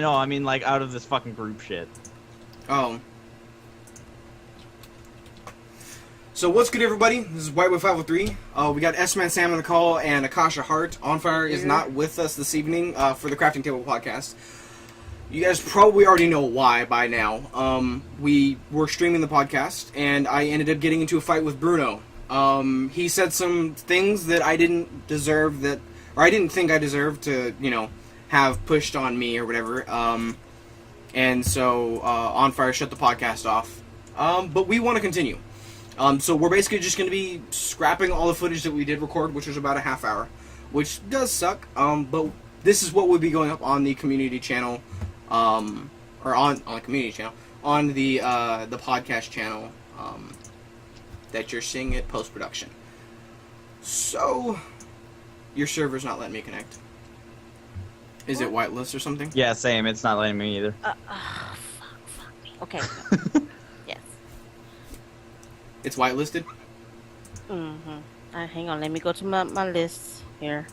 No, I mean, like, out of this fucking group shit. Oh. So what's good, everybody? This is DaWhiteboy503. We got Smansam on the call, and Akasha Hart. On Fire is not with us this evening for the Crafting Table podcast. You guys probably already know why by now. We were streaming the podcast, and I ended up getting into a fight with Bruno. He said some things that I didn't deserve or I didn't think I deserved to, have pushed on me or whatever. And so On Fire shut the podcast off. But we want to continue. So we're basically just going to be scrapping all the footage that we did record, which was about a half hour, which does suck. But this is what would be going up on the community channel, or on the community channel, on the podcast channel that you're seeing it post production. So your server's not letting me connect. Is it whitelist or something? Yeah, same. It's not letting me either. Fuck me. Okay. Yes. It's whitelisted? Mm-hmm. Hang on, let me go to my list here.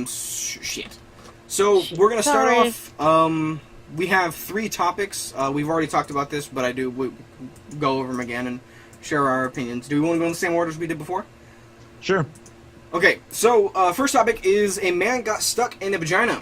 Shit. So, we're gonna start off, we have 3 topics. We've already talked about this, but we go over them again and share our opinions. Do we want to go in the same order as we did before? Sure. Okay, so, first topic is a man got stuck in a vagina.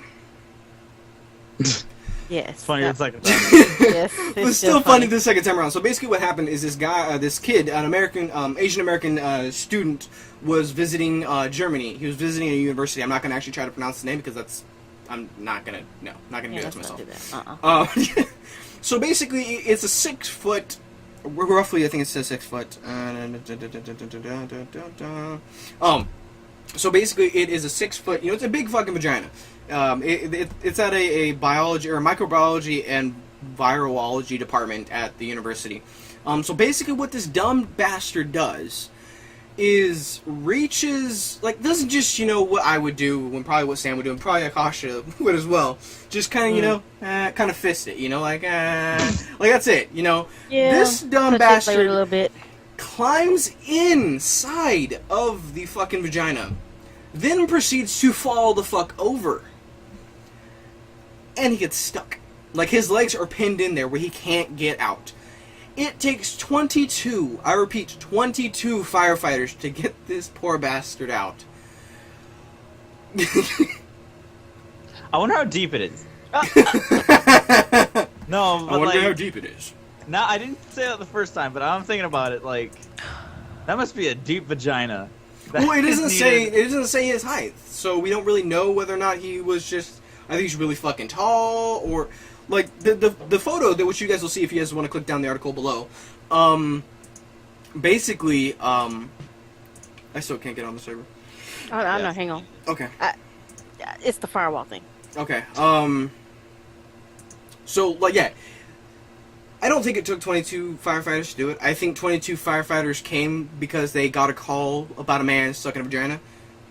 Yes. It's funny the second time. Yes. It's still funny the second time around. So basically what happened is this guy, this kid, an American, Asian-American student, was visiting Germany. He was visiting a university. I'm not going to actually try to pronounce the name because I'm not going to do that to myself. So basically it's a 6 foot, roughly I think it says 6 foot. So basically it is a 6 foot, it's a big fucking vagina. It's at a biology or microbiology and virology department at the university. So basically what this dumb bastard does is doesn't just, what I would do, probably what Sam would do, and probably Akasha would as well. Just kind of, kind of fist it, like that's it, Yeah, this dumb bastard a little bit. climbs inside of the fucking vagina, then proceeds to fall the fuck over. And he gets stuck. Like, his legs are pinned in there where he can't get out. It takes 22, I repeat, 22 firefighters to get this poor bastard out. I wonder how deep it is. No, but I wonder how deep it is. No, I didn't say that the first time, but I'm thinking about it, that must be a deep vagina. Well, it doesn't say his height, so we don't really know whether or not he was just, I think he's really fucking tall, or, the photo that which you guys will see if you guys want to click down the article below, basically, I still can't get on the server. I know, hang on. Okay. It's the firewall thing. Okay, so, I don't think it took 22 firefighters to do it. I think 22 firefighters came because they got a call about a man stuck in a vagina,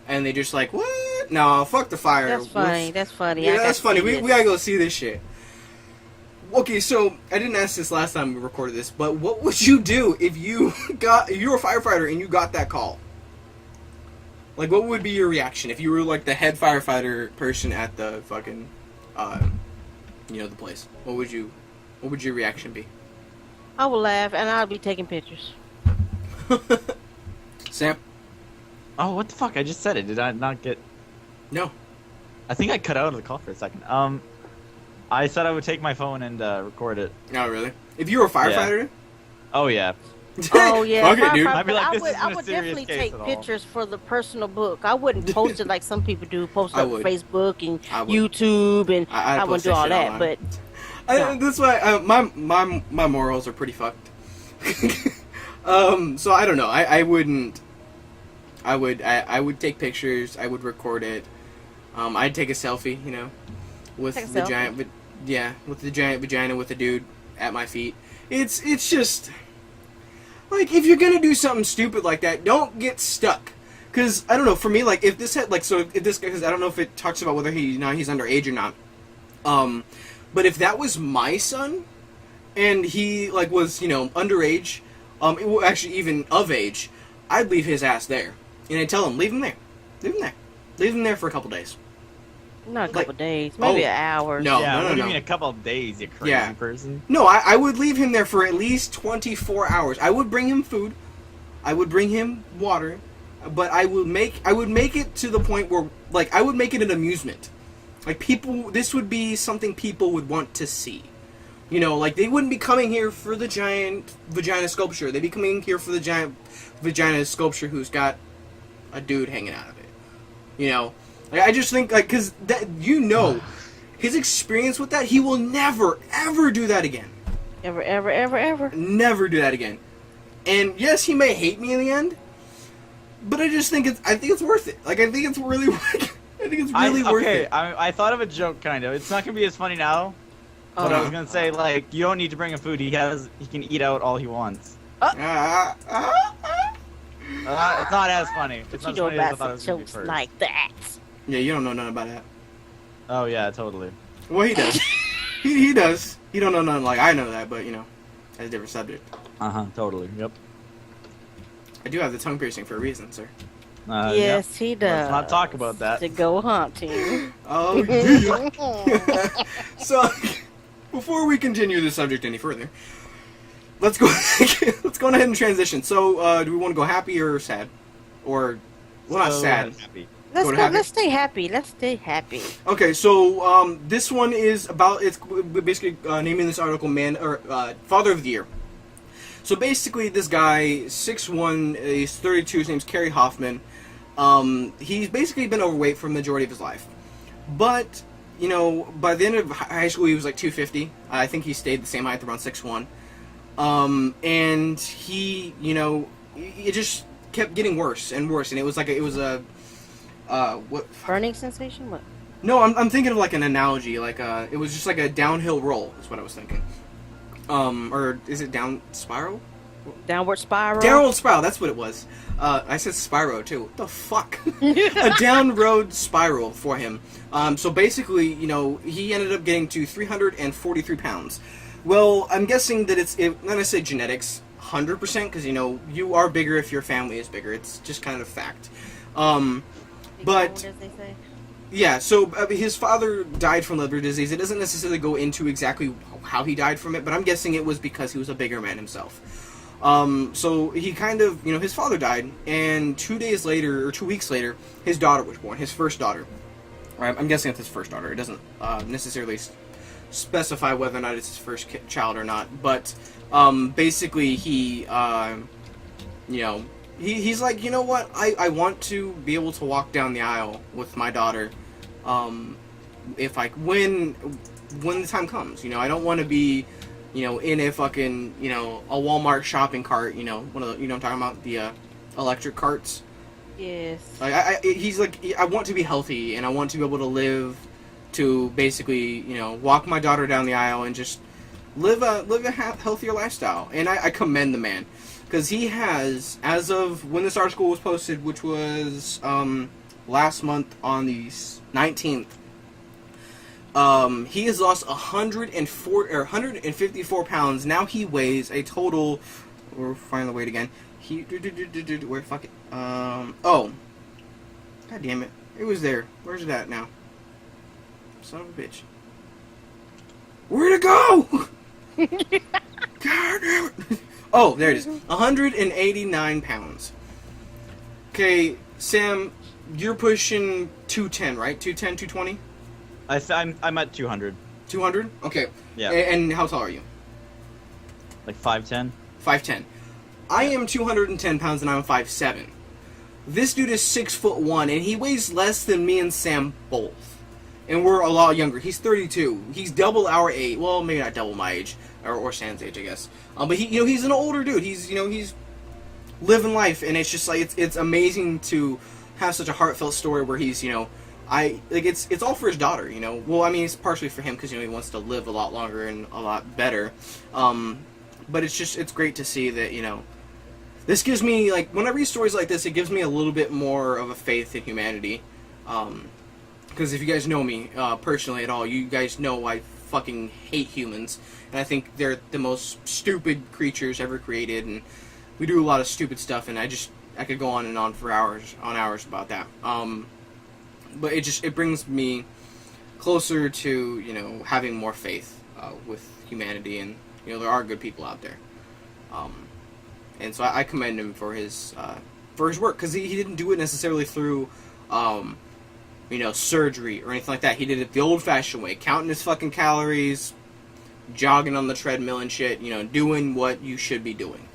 and they just what? No, fuck the fire. That's funny. That's funny. Yeah, that's funny. We gotta go see this shit. Okay, so I didn't ask this last time we recorded this, but what would you do if you were a firefighter and you got that call? What would be your reaction if you were the head firefighter person at the fucking, the place? What would your reaction be? I will laugh and I'll be taking pictures. Sam? Oh, what the fuck? I just said it. Did I not get... No. I think I cut out of the call for a second. I said I would take my phone and record it. Oh, really? If you were a firefighter? Yeah. Oh, yeah. Oh, yeah. Fuck it, dude. I'd be like, I this would, isn't I a would serious definitely case take at all. pictures for the personal book. I wouldn't post it like some people do, post it I on would. Facebook and I would. YouTube, and I'd I wouldn't post do all shit that, online. but... No. That's why my morals are pretty fucked. So I don't know. I wouldn't. I would take pictures. I would record it. I'd take a selfie, with Take a the selfie. giant, with the giant vagina with the dude at my feet. It's just if you're gonna do something stupid like that, don't get stuck. Cause I don't know. For me, if this had if this guy, because I don't know if it talks about whether he's underage or not. But if that was my son, and he was underage, actually even of age, I'd leave his ass there, and I'd tell him leave him there, leave him there for a couple days. Not a Like- couple days, maybe Oh, an hour. no. yeah, what do you no. mean a couple of days, you crazy Yeah. person? No, I would leave him there for at least 24 hours. I would bring him food. I would bring him water. But I would make it to the point where, like, I would make it an amusement. Like, this would be something people would want to see. You know, like, they wouldn't be coming here for the giant vagina sculpture. They'd be coming here for the giant vagina sculpture who's got a dude hanging out of it. You know? Like, I just think, like, because, his experience with that, he will never, ever do that again. Ever. Never do that again. And, yes, he may hate me in the end, but I just think it's worth it. Like, I think it's really worth it. I thought of a joke, kind of. It's not gonna be as funny now. But I was gonna say, like, you don't need to bring him food. He can eat out all he wants. It's not as funny. It's You not know as funny as I about thought it some was gonna be jokes first. like that. Yeah, you don't know nothing about that. Oh yeah, totally. Well, he does. he does. You don't know nothing like I know that, but, you know, that's a different subject. Totally. Yep. I do have the tongue piercing for a reason, sir. Yes, he does. Let's not talk about that. To go hunting. Oh, yeah. So, before we continue the subject any further, let's go ahead and transition. So, do we want to go happy or sad? Or, well, not sad. Happy. Let's Go to go. happy? Let's stay happy. Let's stay happy. Okay, so this one is about, it's basically naming this article Father of the Year. So basically, this guy, 6'1", he's 32, his name's Kerry Hoffman. He's basically been overweight for the majority of his life. But, you know, by the end of high school, he was like 250. I think he stayed the same height, around 6'1". And he, you know, it just kept getting worse and worse. And it was what? Burning sensation? What? No, I'm thinking of like an analogy. Like, it was just like a downhill roll, is what I was thinking. Or is it down spiral? Downward spiral? Downward spiral, that's what it was. I said Spyro too. What the fuck? A down road spiral for him. So basically, you know, he ended up getting to 343 pounds. Well, I'm guessing that not I say genetics, 100%, because, you know, you are bigger if your family is bigger. It's just kind of fact. But As they say. yeah, so his father died from liver disease. It doesn't necessarily go into exactly how he died from it, but I'm guessing it was because he was a bigger man himself. So he kind of, you know, his father died, and 2 weeks later, his daughter was born, his first daughter. Right? I'm guessing it's his first daughter. It doesn't necessarily specify whether or not it's his first child or not, but basically he, you know, he's like, you know what, I want to be able to walk down the aisle with my daughter, if when the time comes, you know, I don't want to be, you know, in a fucking, you know, a Walmart shopping cart, you know, one of the, you know what I'm talking about, the electric carts. Yes. Like, he's like, I want to be healthy, and I want to be able to live to basically, you know, walk my daughter down the aisle and just live a healthier lifestyle. And I commend the man, because he has, as of when this article was posted, which was last month on the 19th, he has lost 154 pounds. Now he weighs a total. We're finding the weight again. Where fuck it? Oh, god damn it! It was there. Where's it at now? Son of a bitch. Where'd it go? God damn it! Oh, there it is. 189 pounds. Okay, Sam, you're pushing 210, right? 210, 220? I'm at 200. 200? Okay. Yeah. And how tall are you? Like 5'10". 5'10". I am 210 pounds and I'm 5'7". This dude is 6'1", and he weighs less than me and Sam both. And we're a lot younger. He's 32. He's double our age. Well, maybe not double my age, or Sam's age, I guess. But he, you know, he's an older dude. He's, you know, he's living life, and it's just like it's amazing to have such a heartfelt story where he's, you know, it's all for his daughter, you know. Well, I mean, it's partially for him because, you know, he wants to live a lot longer and a lot better. But it's great to see that, you know, this gives me, like, when I read stories like this, it gives me a little bit more of a faith in humanity. Because if you guys know me personally at all, you guys know I fucking hate humans, and I think they're the most stupid creatures ever created, and we do a lot of stupid stuff, and I could go on and on for hours about that. But it brings me closer to, you know, having more faith with humanity, and, you know, there are good people out there. And so I commend him for his work, because he didn't do it necessarily through, you know, surgery or anything like that. He did it the old-fashioned way, counting his fucking calories, jogging on the treadmill and shit, you know, doing what you should be doing.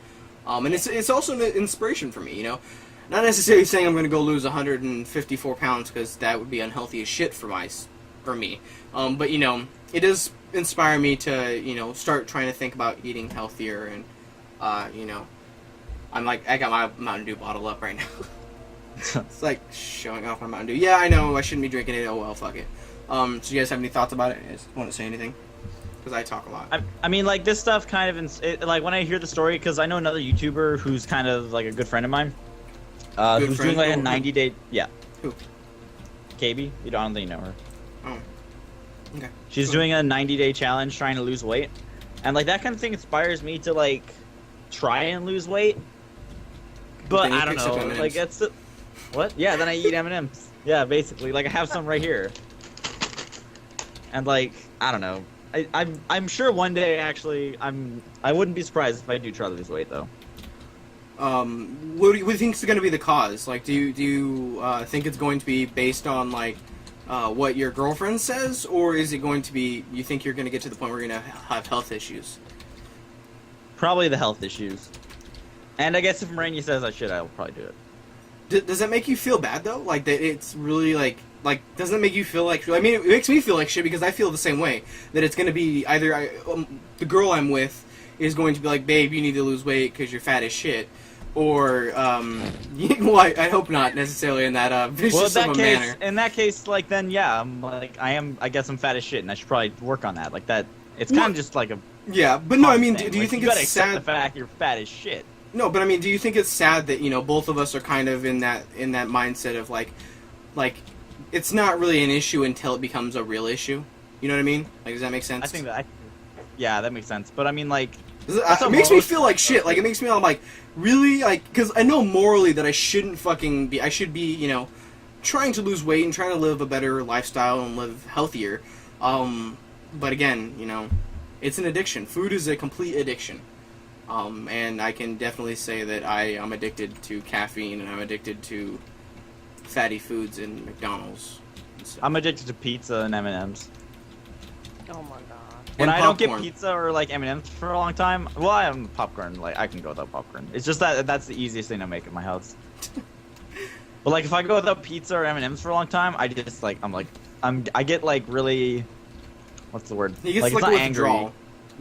And it's also an inspiration for me, you know. Not necessarily saying I'm going to go lose 154 pounds, because that would be unhealthy as shit for me. But, you know, it does inspire me to, you know, start trying to think about eating healthier, and, you know, I got my Mountain Dew bottle up right now. It's like showing off my Mountain Dew. Yeah, I know, I shouldn't be drinking it. Oh well, fuck it. So you guys have any thoughts about it? You guys want to say anything? Because I talk a lot. I mean, like, this stuff kind of, like, when I hear the story, because I know another YouTuber who's kind of, like, a good friend of mine, who's doing, like, a 90-day, yeah. Who? KB? I don't think you know her. Oh. Okay. She's doing a 90-day challenge trying to lose weight. And, like, that kind of thing inspires me to, like, try and lose weight. But, I don't know, like, it's... What? Yeah, then I eat M&Ms. Yeah, basically. Like, I have some right here. And, like, I don't know. I'm sure one day, actually, I wouldn't be surprised if I do try to lose weight, though. What do you think is going to be the cause? Like, do you think it's going to be based on, like, what your girlfriend says? Or is it going to be, you think you're going to get to the point where you're going to have health issues? Probably the health issues. And I guess if Marania says I should, I'll probably do it. Does that make you feel bad, though? Like, that it's really, like, doesn't it make you feel like... I mean, it makes me feel like shit, because I feel the same way. That it's going to be either... the girl I'm with is going to be like, babe, you need to lose weight because you're fat as shit. Or, well, I hope not, necessarily, in that vicious of a manner. In that case, like, then, yeah, I guess I'm fat as shit, and I should probably work on that. Like, that... It's kind of just like a... Yeah, but no, I mean, do you think you it's gotta sad... accept the fact you're fat as shit. No, but I mean, do you think it's sad that, you know, both of us are kind of in that mindset of like it's not really an issue until it becomes a real issue? You know what I mean? Like, does that make sense? I think that, yeah, that makes sense. But I mean, like, it makes me feel like shit. Like, it makes me, I'm like, really, like, because I know morally that I shouldn't fucking be. I should be, you know, trying to lose weight and trying to live a better lifestyle and live healthier. But again, you know, it's an addiction. Food is a complete addiction. And I can definitely say that I am addicted to caffeine, and I'm addicted to fatty foods in McDonald's. I'm addicted to pizza and M&Ms. Oh my god. When I don't get pizza or, like, M&Ms for a long time, well, I am popcorn. Like, I can go without popcorn. It's just that that's the easiest thing to make at my house. But, like, if I go without pizza or M&Ms for a long time, I just, like, I get, like, really, what's the word? He gets, like, it's not angry.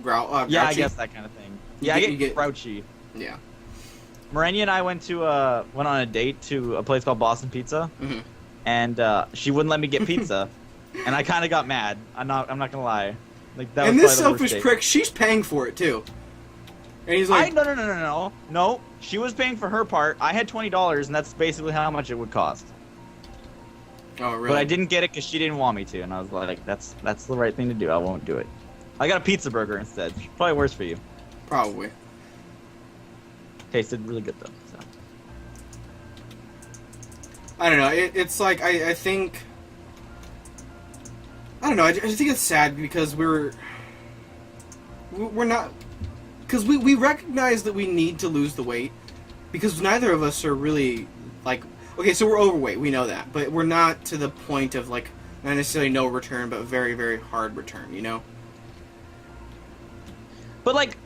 Grouchy? Yeah, I guess that kind of thing. Yeah, I get grouchy. Yeah. Marania and I went on a date to a place called Boston Pizza, and she wouldn't let me get pizza, and I kind of got mad. I'm not gonna lie. Like, that and was this selfish prick, she's paying for it too. And he's like, no. She was paying for her part. I had $20, and that's basically how much it would cost. Oh, really? But I didn't get it because she didn't want me to, and I was like, that's the right thing to do. I won't do it. I got a pizza burger instead. Probably worse for you. Probably. Tasted really good though. So. I don't know. It's like I think. I don't know. I just think it's sad because we're not, because we recognize that we need to lose the weight, because neither of us are really like, okay, so we're overweight. We know that, but we're not to the point of like not necessarily no return, but very, very hard return. You know. But like,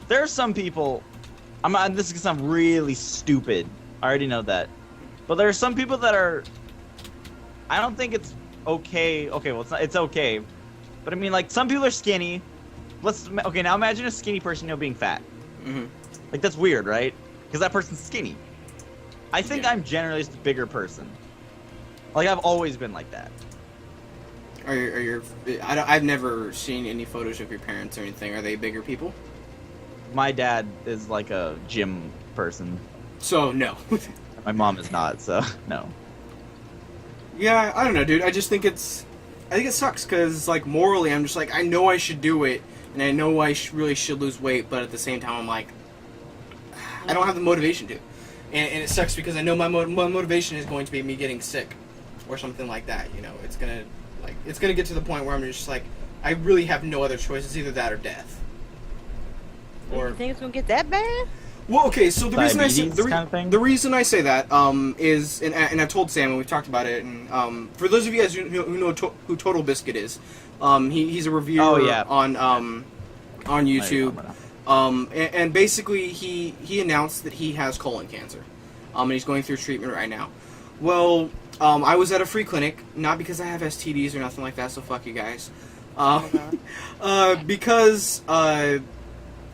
there are some people. This is gonna sound really stupid. I already know that. But there are some people that are. I don't think it's okay. Okay, well, it's okay. But I mean, like, some people are skinny. Okay, now imagine a skinny person, being fat. Mm-hmm. Like, that's weird, right? Because that person's skinny. I think I'm generally just a bigger person. Like, I've always been like that. I've never seen any photos of your parents or anything. Are they bigger people? My dad is like a gym person. So, no. My mom is not, so, no. Yeah, I don't know, dude. I just think I think it sucks, because, like, morally, I'm just like, I know I should do it, and I know I really should lose weight, but at the same time, I'm like, I don't have the motivation to. And it sucks, because I know my motivation is going to be me getting sick, or something like that, you know. It's gonna, like, Like, it's gonna get to the point where I'm just like, I really have no other choice. It's either that or death. Or you think it's gonna get that bad? Well, okay. So the reason the reason I say that is, and I've told Sam and we've talked about it, and for those of you guys who know who Total Biscuit is, he's a reviewer on YouTube. And basically he announced that he has colon cancer, and he's going through treatment right now. Well, I was at a free clinic, not because I have STDs or nothing like that, so fuck you guys. Because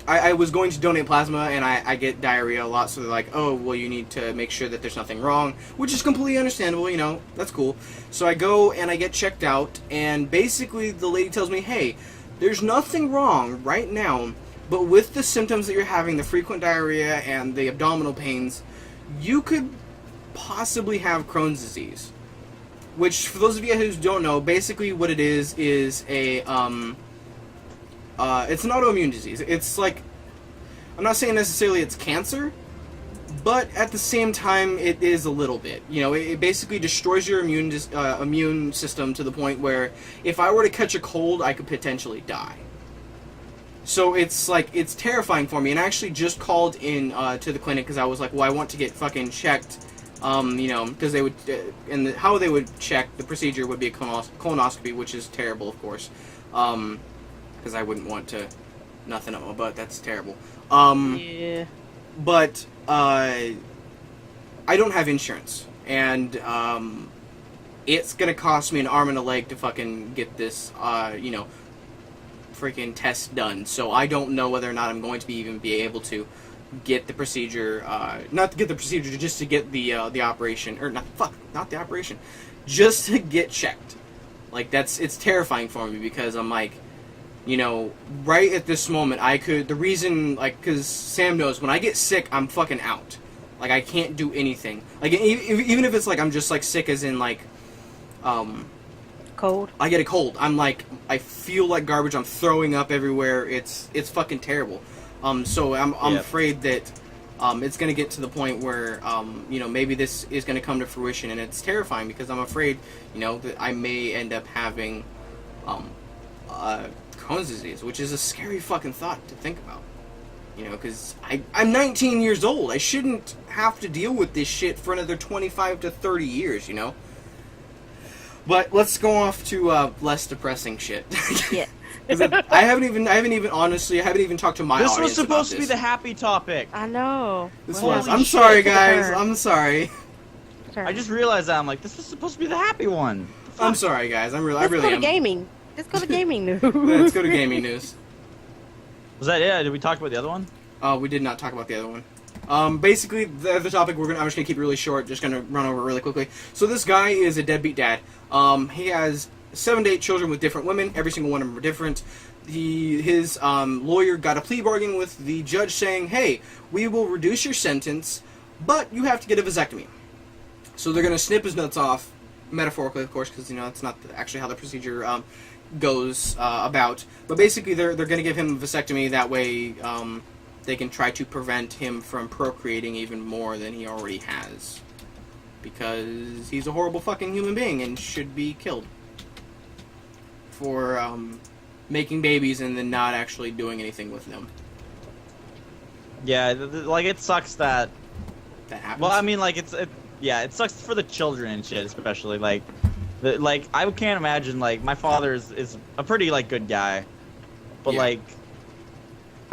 I was going to donate plasma, and I get diarrhea a lot, so they're like, oh, well, you need to make sure that there's nothing wrong, which is completely understandable, you know, that's cool. So I go and I get checked out, and basically the lady tells me, hey, there's nothing wrong right now, but with the symptoms that you're having, the frequent diarrhea and the abdominal pains, you could possibly have Crohn's disease. Which, for those of you who don't know, basically what it is a, it's an autoimmune disease. It's like, I'm not saying necessarily it's cancer, but at the same time, it is a little bit. You know, it basically destroys your immune system to the point where if I were to catch a cold, I could potentially die. So it's like, it's terrifying for me. And I actually just called in to the clinic because I was like, well, I want to get fucking checked. You know, because they would, how they would check the procedure would be a colonoscopy, which is terrible, of course. Because I wouldn't want to, nothing up my butt, that's terrible. Yeah. But, I don't have insurance, and, it's gonna cost me an arm and a leg to fucking get this, you know, freaking test done, so I don't know whether or not I'm going to even be able to get the procedure, not to get the procedure, just to get the operation, or not the operation, just to get checked. Like, it's terrifying for me, because I'm like, you know, right at this moment, the reason, like, because Sam knows, when I get sick, I'm fucking out. Like, I can't do anything. Like, even if it's like, I'm just, like, sick as in, like, cold? I get a cold. I'm like, I feel like garbage, I'm throwing up everywhere, it's fucking terrible. So I'm afraid that it's going to get to the point where, you know, maybe this is going to come to fruition, and it's terrifying because I'm afraid, you know, that I may end up having Crohn's disease, which is a scary fucking thought to think about. You know, because I'm 19 years old. I shouldn't have to deal with this shit for another 25 to 30 years, you know? But let's go off to less depressing shit. Yeah. I haven't even honestly talked to my audience. This was supposed to be the happy topic. I know. I'm sorry, guys. I'm sorry. I just realized that. I'm like, this was supposed to be the happy one. I'm sorry, guys. I really Let's go to am. gaming. Let's go to gaming news. Let's go to gaming news. Was that it? Did we talk about the other one? We did not talk about the other one. Basically, the topic I'm just gonna keep it really short. Just gonna run over it really quickly. So this guy is a deadbeat dad. He has 7 to 8 children with different women. Every single one of them are different. His lawyer got a plea bargain with the judge saying, hey, we will reduce your sentence, but you have to get a vasectomy. So they're going to snip his nuts off, metaphorically, of course, because, you know, it's not actually how the procedure goes about. But basically, they're going to give him a vasectomy. That way, they can try to prevent him from procreating even more than he already has. Because he's a horrible fucking human being and should be killed for making babies and then not actually doing anything with them. Yeah, like, it sucks that happens. Well, I mean, like, it sucks for the children and shit, especially, like, I can't imagine, like, my father is a pretty, like, good guy, but, yeah.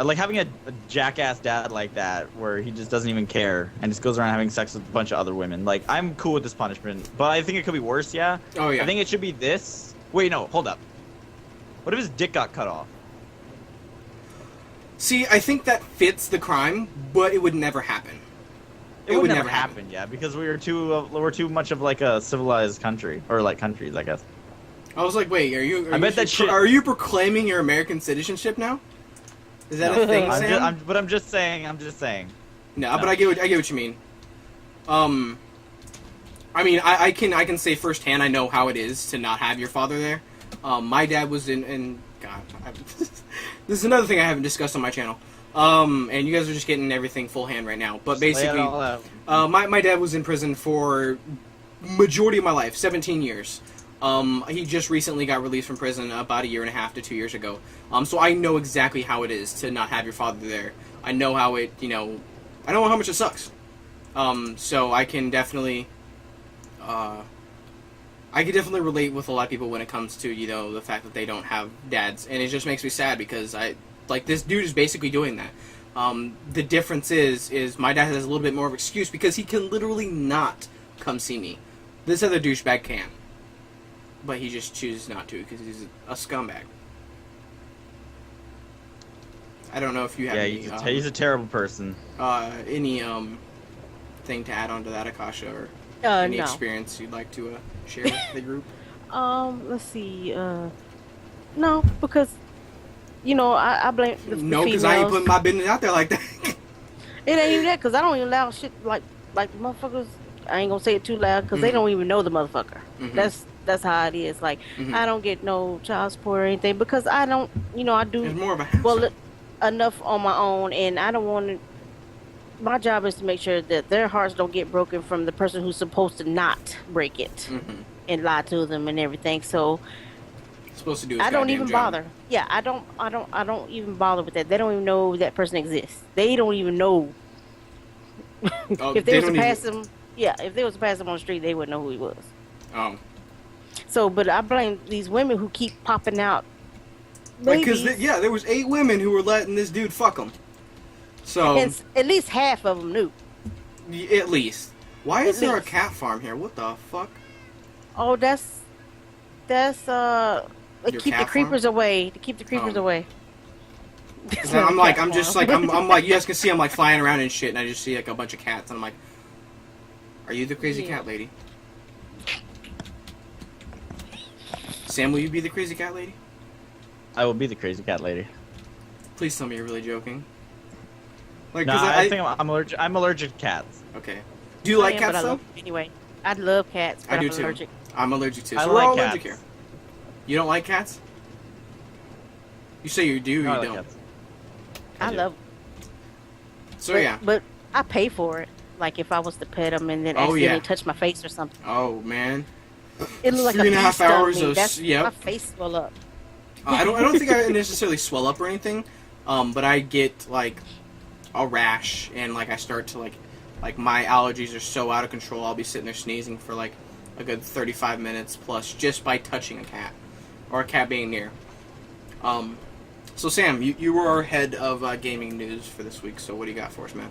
like having a jackass dad like that, where he just doesn't even care and just goes around having sex with a bunch of other women. Like, I'm cool with this punishment, but I think it could be worse, yeah? Oh, yeah. I think it should be this. Wait, no, hold up. What if his dick got cut off? See, I think that fits the crime, but it would never happen. It would never happen, yeah, because we're too much of, like, a civilized country, or, like, countries, I guess. I was like, wait, are you proclaiming your American citizenship now? Is that a thing, Sam? I'm just saying. No, but I get what you mean. I mean, I can say firsthand, I know how it is to not have your father there. My dad was in God, this is another thing I haven't discussed on my channel. And you guys are just getting everything full hand right now. But basically, my dad was in prison for majority of my life, 17 years. He just recently got released from prison about 1.5 to 2 years ago. So I know exactly how it is to not have your father there. I know how it, I know how much it sucks. So I can definitely, relate with a lot of people when it comes to, the fact that they don't have dads. And it just makes me sad because this dude is basically doing that. The difference is my dad has a little bit more of an excuse because he can literally not come see me. This other douchebag can. But he just chooses not to because he's a scumbag. I don't know if you have any... he's a terrible person. Any thing to add on to that, Akasha, or any experience you'd like to share with the group? Let's see. No, because, I blame the No, because I ain't putting my business out there like that. It ain't even that, because I don't even allow shit like motherfuckers. I ain't gonna say it too loud, because they don't even know the motherfucker. That's how it is. Like, I don't get no child support or anything, because I don't, I do it's more of a hassle. Enough on my own, and I don't want to. My job is to make sure that their hearts don't get broken from the person who's supposed to not break it and lie to them and everything. So supposed to do. I don't even bother. Yeah, I don't even bother with that. They don't even know that person exists. They don't even know. If they was to pass them, if they was to pass him on the street, they wouldn't know who he was. Oh. So, but I blame these women who keep popping out. Because there was 8 women who were letting this dude fuck them. So and at least half of them knew. At least. Why is there a cat farm here? What the fuck? Oh, that's to keep the creepers away. To keep the creepers away. I'm like, you guys can see I'm like flying around and shit, and I just see like a bunch of cats, and I'm like, are you the crazy cat lady? Sam, will you be the crazy cat lady? I will be the crazy cat lady. Please tell me you're really joking. Like, no, I think I'm allergic. I'm allergic to cats. Okay. Do you like cats though? Anyway, I love cats. But I do I'm too. Allergic. I'm allergic too. So I we're like all cats. allergic here. You don't like cats? You say you do, or you don't? Cats. I love. So yeah. But I pay for it. Like if I was to pet them and then accidentally touch my face or something. Oh man. It looks like 3.5 hours of my face swell up. I don't think I necessarily swell up or anything, but I get like a rash and like I start to like my allergies are so out of control. I'll be sitting there sneezing for like a good 35 minutes plus just by touching a cat or a cat being near. So Sam, you were our head of gaming news for this week. So what do you got for us, man?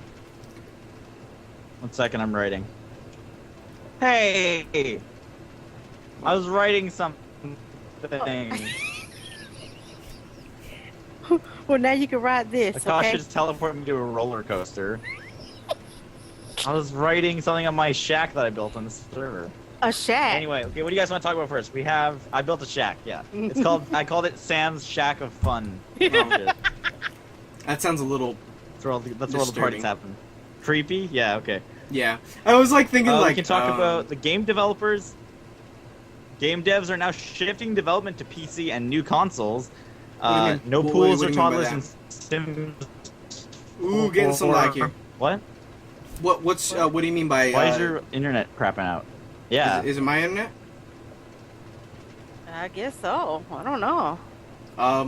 1 second, I'm writing. Hey, I was writing something. Well, now you can ride this. Akasha just teleported me to a roller coaster. I was writing something on my shack that I built on the server. A shack. Anyway, okay, what do you guys want to talk about first? I built a shack. Yeah, I called it Sam's Shack of Fun. That sounds a little. That's where all the parties happen. Creepy? Yeah. Okay. Yeah, I was like thinking we can talk about the game developers. Game devs are now shifting development to PC and new consoles. No pools or toddlers and Sims. Ooh, getting some lag here. What? What do you mean by? Why is your internet crapping out? Yeah. Is it my internet? I guess so. I don't know.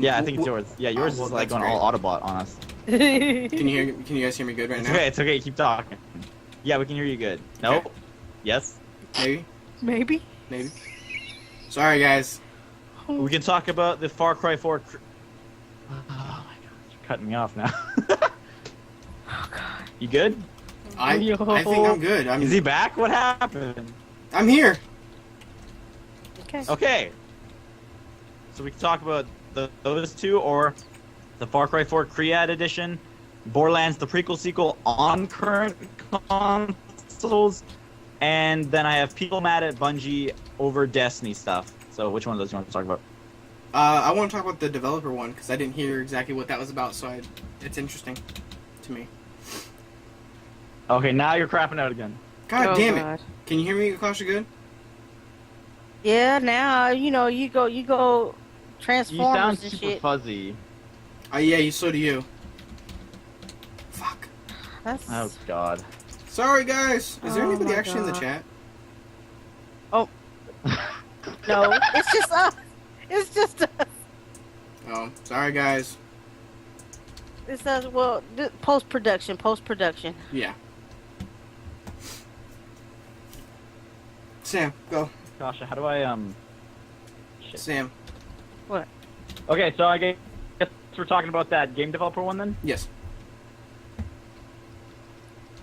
Yeah, I think it's yours. Yeah, yours is like going all Autobot on us. Can you guys hear me good right now? It's okay. Keep talking. Yeah, we can hear you good. Okay. Nope. Yes. Maybe. Sorry, guys. We can talk about the Far Cry 4. Oh my god, you're cutting me off now. Oh god. You good? I think I'm good. Is he back? What happened? I'm here. Okay. So we can talk about those two, or the Far Cry 4 Create Edition, Borderlands the prequel sequel on current consoles, and then I have people mad at Bungie over Destiny stuff. So which one of those do you want to talk about? I want to talk about the developer one because I didn't hear exactly what that was about, so it's interesting to me. Okay, now you're crapping out again. God damn it! Can you hear me, Akasha, good? Yeah, now you go Transformers You sound and super shit. fuzzy. Yeah, so do you. Fuck. Oh god. Sorry, guys. Is there anybody actually in the chat? Oh. No, it's just us. It's just us. Oh, sorry guys. It's us. Well, post production. Yeah. Sam, go. Gosh, how do I Shit. Sam. What? Okay, so I guess we're talking about that game developer one then. Yes.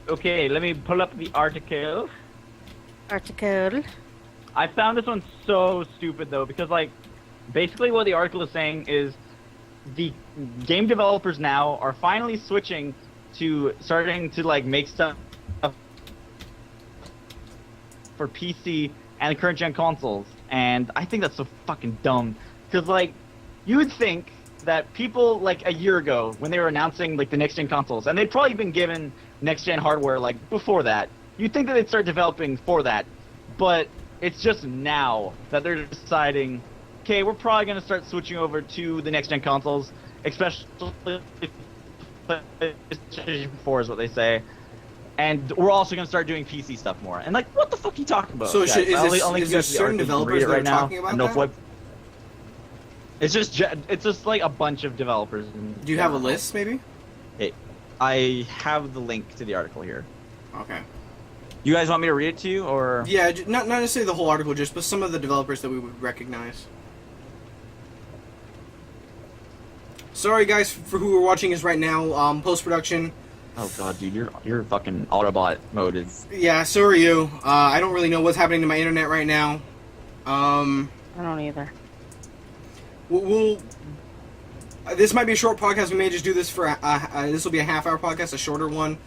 Okay, let me pull up the article. I found this one so stupid though, because like, basically what the article is saying is the game developers now are finally switching to starting to like make stuff for PC and current gen consoles, and I think that's so fucking dumb. Because like, you would think that people like a year ago when they were announcing like the next gen consoles, and they'd probably been given next gen hardware like before that, you'd think that they'd start developing for that, but it's just now that they're deciding, okay, we're probably going to start switching over to the next-gen consoles, especially PlayStation 4 is what they say. And we're also going to start doing PC stuff more. And, like, what the fuck are you talking about? So guys? is there certain developers that are talking about that? It's just like a bunch of developers. Do you have a list, maybe? I have the link to the article here. Okay. You guys want me to read it to you, or? Yeah, not necessarily the whole article, but some of the developers that we would recognize. Sorry, guys, for who are watching us right now. Post-production. Oh god, dude, your fucking Autobot mode is. Yeah, so are you. I don't really know what's happening to my internet right now. I don't either. This might be a short podcast. We may just do this for. This will be a half-hour podcast, a shorter one.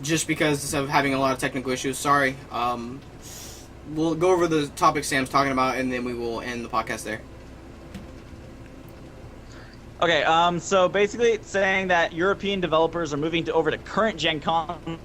Just because of having a lot of technical issues. Sorry. We'll go over the topic Sam's talking about, and then we will end the podcast there. Okay, so basically it's saying that European developers are moving over to current gen consoles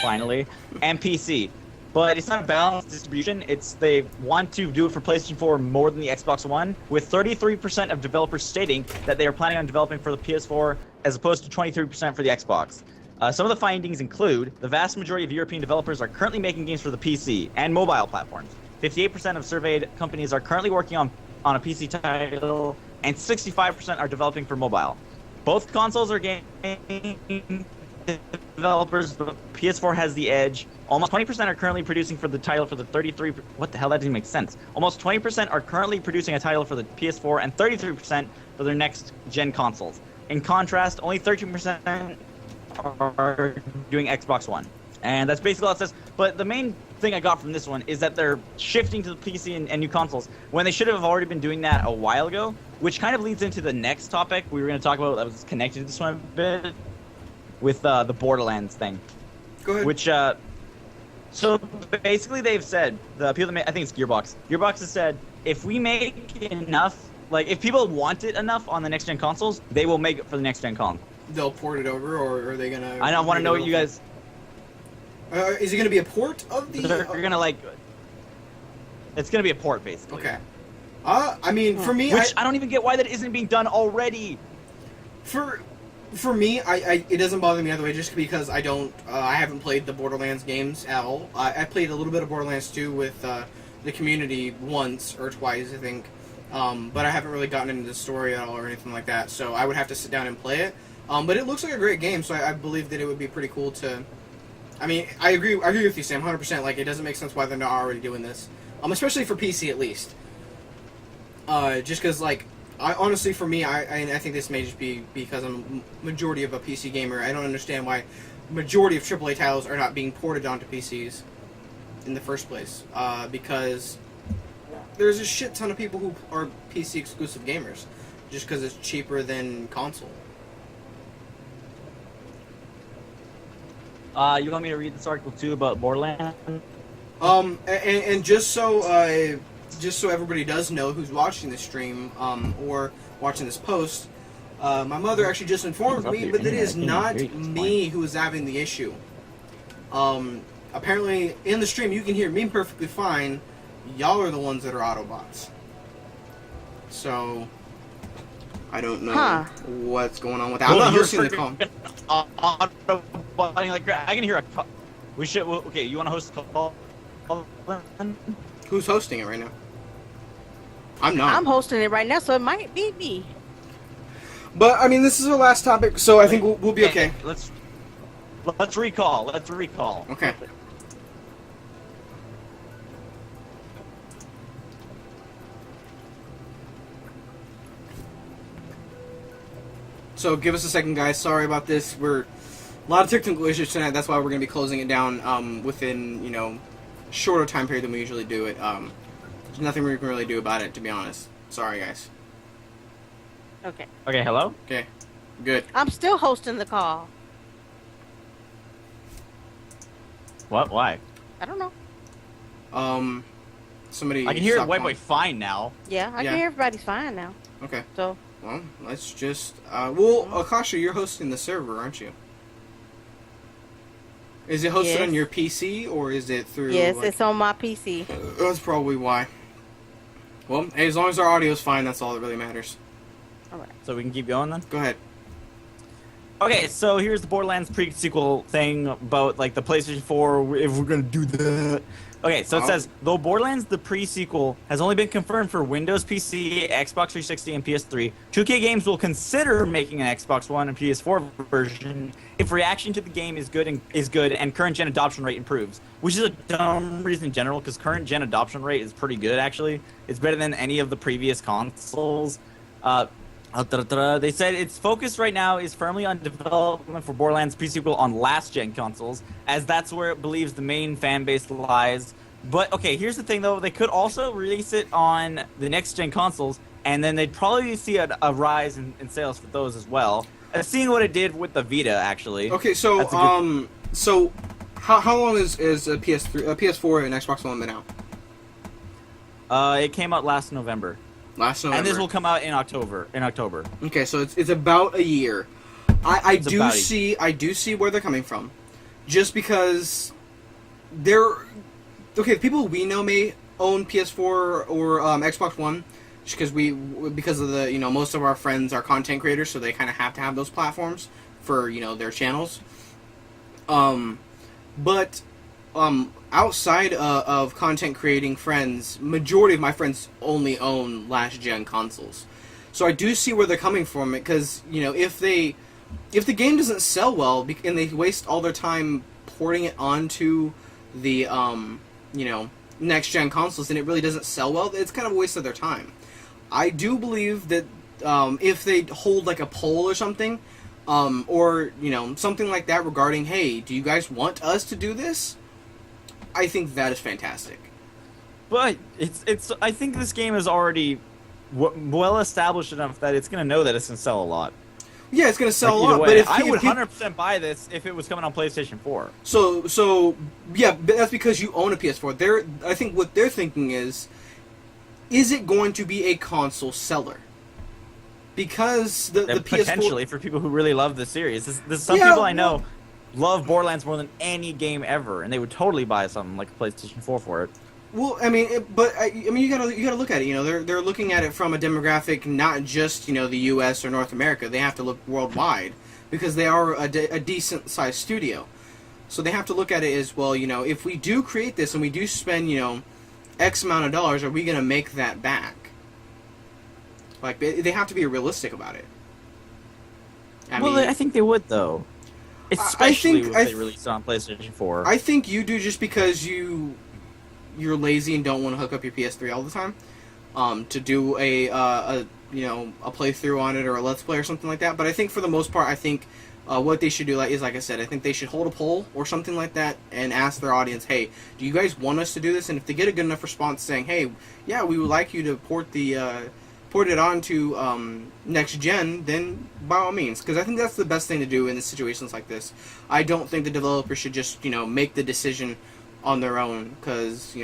finally, and PC. But it's not a balanced distribution. They want to do it for PlayStation 4 more than the Xbox One, with 33% of developers stating that they are planning on developing for the PS4 as opposed to 23% for the Xbox. Some of the findings include the vast majority of European developers are currently making games for the PC and mobile platforms. 58% of surveyed companies are currently working on a PC title, and 65% are developing for mobile. Both consoles are game developers, but PS4 has the edge. Almost 20% are currently producing for the title for the 33... What the hell? That didn't make sense. Almost 20% are currently producing a title for the PS4 and 33% for their next-gen consoles. In contrast, only 13% are doing Xbox One. And that's basically all it says. But the main thing I got from this one is that they're shifting to the PC and new consoles when they should have already been doing that a while ago, which kind of leads into the next topic we were going to talk about that was connected to this one a bit, with the Borderlands thing. Go ahead. Which, so basically they've said, the people that make, I think it's Gearbox. Gearbox has said, if we make enough, like, if people want it enough on the next-gen consoles, they will make it for the next-gen console. They'll port it over, or are they going to... I don't want to know what you guys... is it going to be a port of the... They're going to, like... It's going to be a port, basically. Okay. I mean, for me... Which I don't even get why that isn't being done already. For me, it doesn't bother me either way, just because I haven't played the Borderlands games at all. I played a little bit of Borderlands 2 with the community once or twice, I think. But I haven't really gotten into the story at all or anything like that, so I would have to sit down and play it. But it looks like a great game, so I believe that it would be pretty cool to... I mean, I agree with you, Sam, 100%. Like, it doesn't make sense why they're not already doing this. Especially for PC, at least. Just because, like, honestly, for me, I think this may just be because I'm a majority of a PC gamer. I don't understand why majority of AAA titles are not being ported onto PCs in the first place. Because there's a shit ton of people who are PC-exclusive gamers. Just because it's cheaper than console. You want me to read this article too about Borderlands? And just so everybody does know who's watching this stream, or watching this post, my mother actually just informed me that it is not me who is having the issue. Apparently, in the stream, you can hear me perfectly fine. Y'all are the ones that are Autobots. So, I don't know what's going on with that. I'm not hosting the call. Like, I can hear a... We should. Okay, you want to host the call? Who's hosting it right now? I'm not. I'm hosting it right now, so it might be me. But I mean, this is our last topic, so I think we'll be okay. Let's recall. Let's recall. Okay. So give us a second, guys. Sorry about this. We're a lot of technical issues tonight. That's why we're going to be closing it down within shorter time period than we usually do it. There's nothing we can really do about it, to be honest. Sorry, guys. Okay. Okay. Hello. Okay. Good. I'm still hosting the call. What? Why? I don't know. Somebody. I can hear stop White calling. Boy fine now. Yeah, I can hear everybody's fine now. Okay. So. Well, let's just. Well, Akasha, you're hosting the server, aren't you? Is it hosted on your PC or is it through? Yes, it's on my PC. That's probably why. Well, hey, as long as our audio's fine, that's all that really matters. All right. So we can keep going then. Go ahead. Okay, so here's the Borderlands pre-sequel thing about like the PlayStation 4. If we're gonna do that. Okay, so it says though Borderlands the pre-sequel has only been confirmed for Windows PC, Xbox 360, and PS3, 2K Games will consider making an Xbox One and PS4 version if reaction to the game is good and current gen adoption rate improves. Which is a dumb reason in general, because current gen adoption rate is pretty good actually. It's better than any of the previous consoles. They said its focus right now is firmly on development for Borderlands pre-sequel on last-gen consoles, as that's where it believes the main fan base lies. But, okay, here's the thing, though. They could also release it on the next-gen consoles, and then they'd probably see a rise in sales for those as well. Seeing what it did with the Vita, actually. Okay, so, so how long is a PS4 and Xbox One been out? It came out last November. Last November. And this will come out in October. Okay, so it's about a year. I do see where they're coming from, just because they're okay. People we know may own PS4 or Xbox One, just because of the most of our friends are content creators, so they kind of have to have those platforms for their channels. But outside of content creating friends, majority of my friends only own last gen consoles. So I do see where they're coming from, because if the game doesn't sell well and they waste all their time porting it onto the next gen consoles and it really doesn't sell well, it's kind of a waste of their time. I do believe that if they hold like a poll or something, or something like that regarding, hey, do you guys want us to do this? I think that is fantastic. But it's. I think this game is already well established enough that it's gonna know that it's gonna sell a lot. Yeah, it's gonna sell a lot. Way. But if I would 100% buy this if it was coming on PlayStation 4. So yeah, but that's because you own a PS4. I think what they're thinking is it going to be a console seller? Because the PS4 potentially for people who really love the series. Some people I know love Borderlands more than any game ever, and they would totally buy something like a PlayStation 4 for it. Well, I mean, you gotta look at it. They're looking at it from a demographic, not just the U.S. or North America. They have to look worldwide, because they are a decent sized studio. So they have to look at it as well. If we do create this and we do spend X amount of dollars, are we gonna make that back? Like they have to be realistic about it. I think they would though. Especially if they release it on PlayStation 4. I think you do, just because you're lazy and don't want to hook up your PS3 all the time, to do a playthrough on it or a let's play or something like that. But I think for the most part, I think what they should do is, like I said, I think they should hold a poll or something like that and ask their audience, hey, do you guys want us to do this? And if they get a good enough response saying, hey, yeah, we would like you to port it onto next gen, then by all means, because I think that's the best thing to do in situations like this. I don't think the developer should just make the decision on their own, because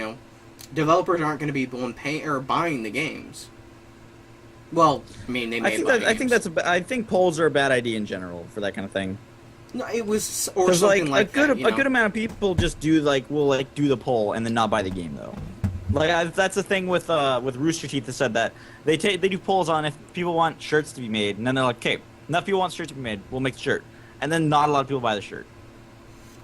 developers aren't going to be the one paying or buying the games. Well, I mean, they may. I think polls are a bad idea in general for that kind of thing. No, it was or something like that. A good amount of people just do will do the poll and then not buy the game though. That's the thing with Rooster Teeth that said that they do polls on if people want shirts to be made, and then they're like, okay, enough people want shirts to be made, we'll make the shirt, and then not a lot of people buy the shirt.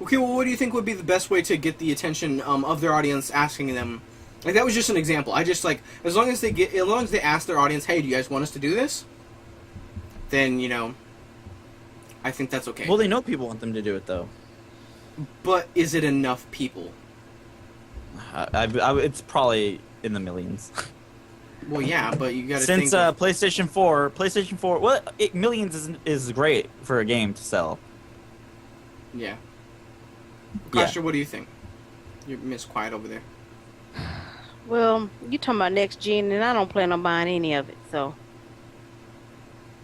Okay, well, what do you think would be the best way to get the attention of their audience, asking them? Like, that was just an example. I just, like, as long as they ask their audience, hey, do you guys want us to do this? Then, you know, I think that's okay. Well, they know people want them to do it, though. But is it enough people? It's probably in the millions. Well, yeah, but you gotta think... Since PlayStation 4, well, millions is great for a game to sell. Yeah. Kasha, what do you think? You're Miss Quiet over there. Well, you talking about next gen, and I don't plan on buying any of it, so.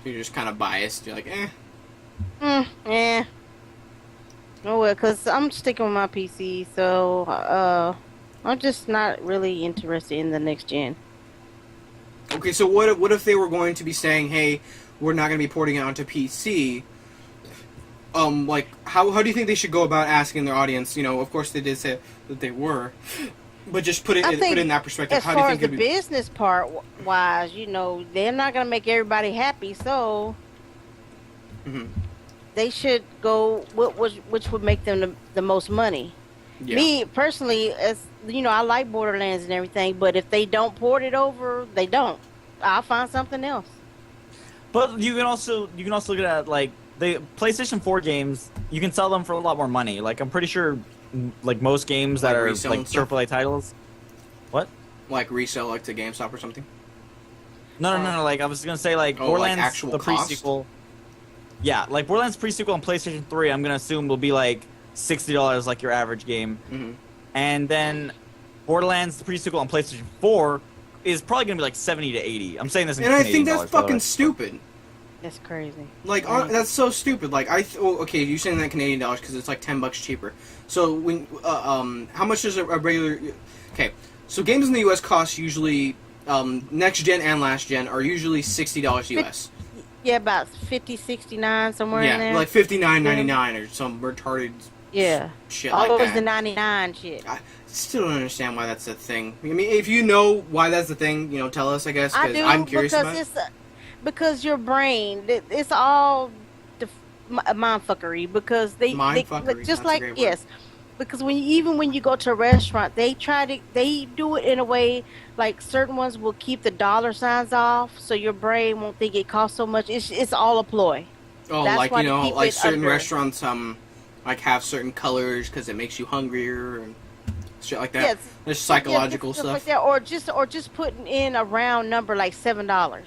You're just kind of biased. You're like, eh. Oh well, cause I'm sticking with my PC, so I'm just not really interested in the next gen. Okay, so what if they were going to be saying, hey, we're not going to be porting it onto PC? Like, how do you think they should go about asking their audience? You know, of course they did say that they were, but just put it in that perspective. As how do you far think as the business part wise, you know, they're not gonna make everybody happy, so they should go which would make them the most money. Yeah. Me personally, as you know, I like Borderlands and everything, but if they don't port it over, they don't. I'll find something else. But you can also look at like the PlayStation 4 games. You can sell them for a lot more money. Like I'm pretty sure, like most games that are like AAA titles. What? Like resell, like to GameStop or something? No. Like I was gonna say, like Borderlands, like the pre-sequel. Yeah, like Borderlands pre-sequel on PlayStation 3, I'm gonna assume will be like $60, like your average game. And then Borderlands the pre-sequel on PlayStation 4 is probably gonna be like 70 to 80. I'm saying this in Canadian I think that's fucking stupid. That's crazy. Like that's so stupid. Like okay, you're saying that Canadian dollars because it's like $10 cheaper. So when how much is a regular? Okay, so games in the U.S. cost usually next gen and last gen are usually $60 US. Yeah, about 50, 69 somewhere in there. Yeah, like $59.99 or some retarded. Yeah. Shit like that. Always the 99 shit. I still don't understand why that's a thing. I mean, if you know why that's the thing, you know, tell us, I guess, because I'm curious about it. Because your brain, it's all mindfuckery. Because they just like, yes. Because when you go to a restaurant, they do it in a way like certain ones will keep the dollar signs off, so your brain won't think it costs so much. It's all a ploy. Oh, that's like you know, like certain restaurants like have certain colors because it makes you hungrier and shit like that. Yes. There's psychological stuff like that, or just putting in a round number like $7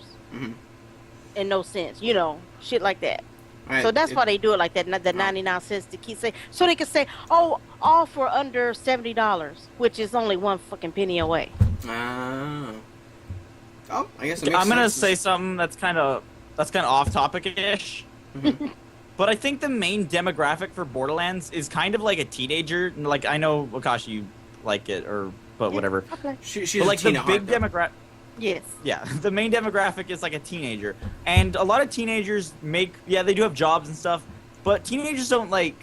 and no cents, you know, shit like that. Right. So that's why they do it like that, the 99 cents to keep saying, so they can say, oh, all for under $70, which is only one fucking penny away. Oh, I guess I'm gonna say something that's kind of off topic-ish. But I think the main demographic for Borderlands is kind of like a teenager. Like I know Wakashi, you like it, but whatever. Okay. She's like the big demographic. Yes. Yeah, the main demographic is like a teenager, and a lot of teenagers they do have jobs and stuff, but teenagers don't like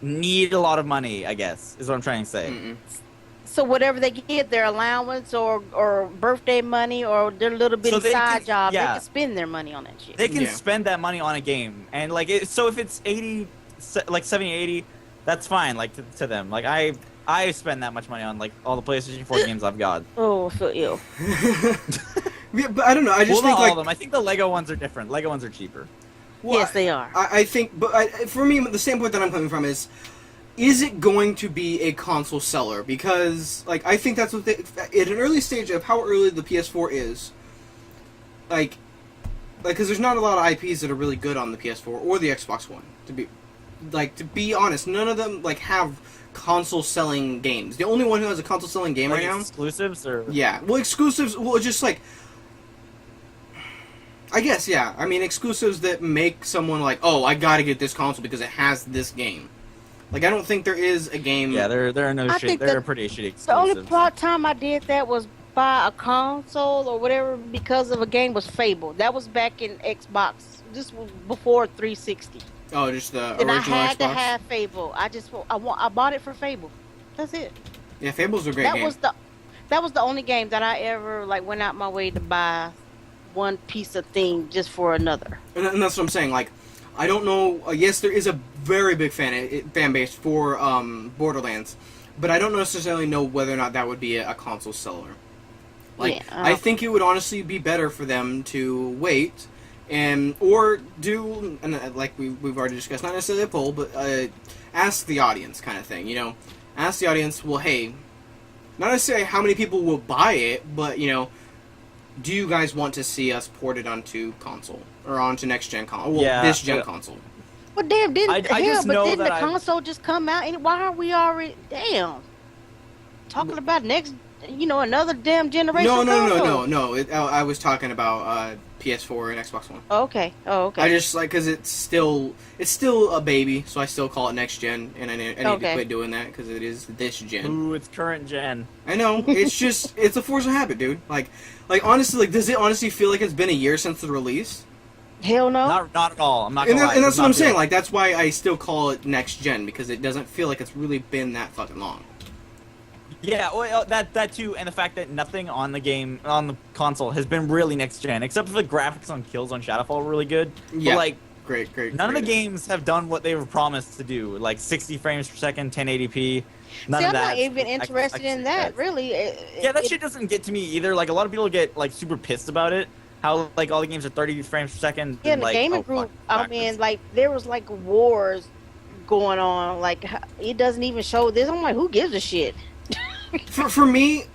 need a lot of money, I guess, is what I'm trying to say. So whatever they get, their allowance or birthday money or their little bitty side job, they can spend their money on that shit. They can spend that money on a game, and like so if it's 70, 80, that's fine. Like to them, like I spend that much money on like all the PlayStation 4 games I've got. Oh, I feel ill. Yeah, but I don't know. I just think all of them. I think the Lego ones are different. Lego ones are cheaper. Well, yes, they are. I think, but for me, the standpoint that I'm coming from is it going to be a console seller? Because like I think that's what at an early stage of how early the PS4 is, like because there's not a lot of IPs that are really good on the PS4 or the Xbox One. To be honest, none of them like have console selling games. The only one who has a console selling game right now. Exclusives or exclusives. Well, just like I guess I mean exclusives that make someone like, oh, I gotta get this console because it has this game. Like I don't think there is a game. Yeah, there are no shit. There are pretty shitty exclusives. The only time I did that was buy a console or whatever because of a game was Fable. That was back in Xbox, just before 360. Oh, just the original Xbox? And I had to have Fable. I bought it for Fable. That's it. Yeah, Fable's a great game. That was the only game that I ever like went out my way to buy one piece of thing just for another. And that's what I'm saying. Like, I don't know. Yes, there is a very big fan base for Borderlands, but I don't necessarily know whether or not that would be a console seller. Like, yeah, I think it would honestly be better for them to wait or do, and like we've already discussed, not necessarily a poll, but ask the audience kind of thing. You know, ask the audience. Well, hey, not necessarily how many people will buy it, but you know, do you guys want to see us port it onto console or onto next gen console? Well, this gen console. Well, damn, didn't the console just come out? And why are we already talking about next? You know, another damn generation. No. I was talking about PS4 and Xbox One. Oh, okay. I just like because it's still a baby, so I still call it next gen, and I need to quit doing that because it is this gen. Ooh, it's current gen. I know. It's just it's a force of habit, dude. Like honestly, like does it honestly feel like it's been a year since the release? Hell no. Not at all. I'm not gonna lie. And that's what I'm saying. Like that's why I still call it next gen because it doesn't feel like it's really been that fucking long. Yeah, well, that too, and the fact that nothing on the console has been really next gen, except for the graphics on kills on Shadowfall were really good. Yeah, but, like great. None of the games have done what they were promised to do, like 60 frames per second, 1080p. None of that. I'm not even interested in that, really. That shit doesn't get to me either. Like a lot of people get like super pissed about it. How like all the games are 30 frames per second. Yeah, in the gaming group, I mean, like there was like wars going on. Like it doesn't even show this. I'm like, who gives a shit? For me,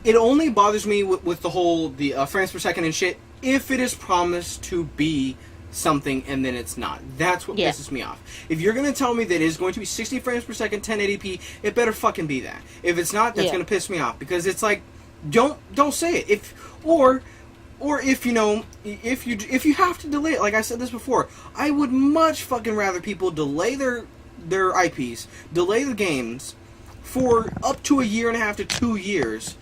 it only bothers me with the whole frames per second and shit if it is promised to be something and then it's not. That's what pisses me off. If you're gonna tell me that it is going to be 60 frames per second, 1080p, it better fucking be that. If it's not, that's gonna piss me off because it's like, don't say it. Or if you know, if you have to delay it, like I said this before, I would much fucking rather people delay their IPs, delay the games for up to a year and a half to 2 years,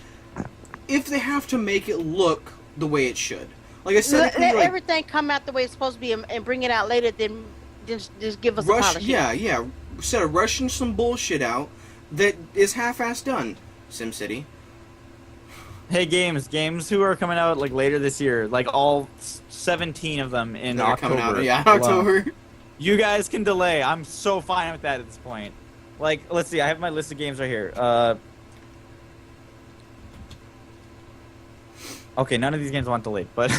if they have to make it look the way it should. Like I said, let everything come out the way it's supposed to be and bring it out later. Then just give us a polish. Yeah. Instead of rushing some bullshit out that is half-assed done. SimCity. Hey, games who are coming out like later this year, like all 17 of them in October. Coming out, October. You guys can delay. I'm so fine with that at this point. Like, let's see, I have my list of games right here. Okay, none of these games want delayed, but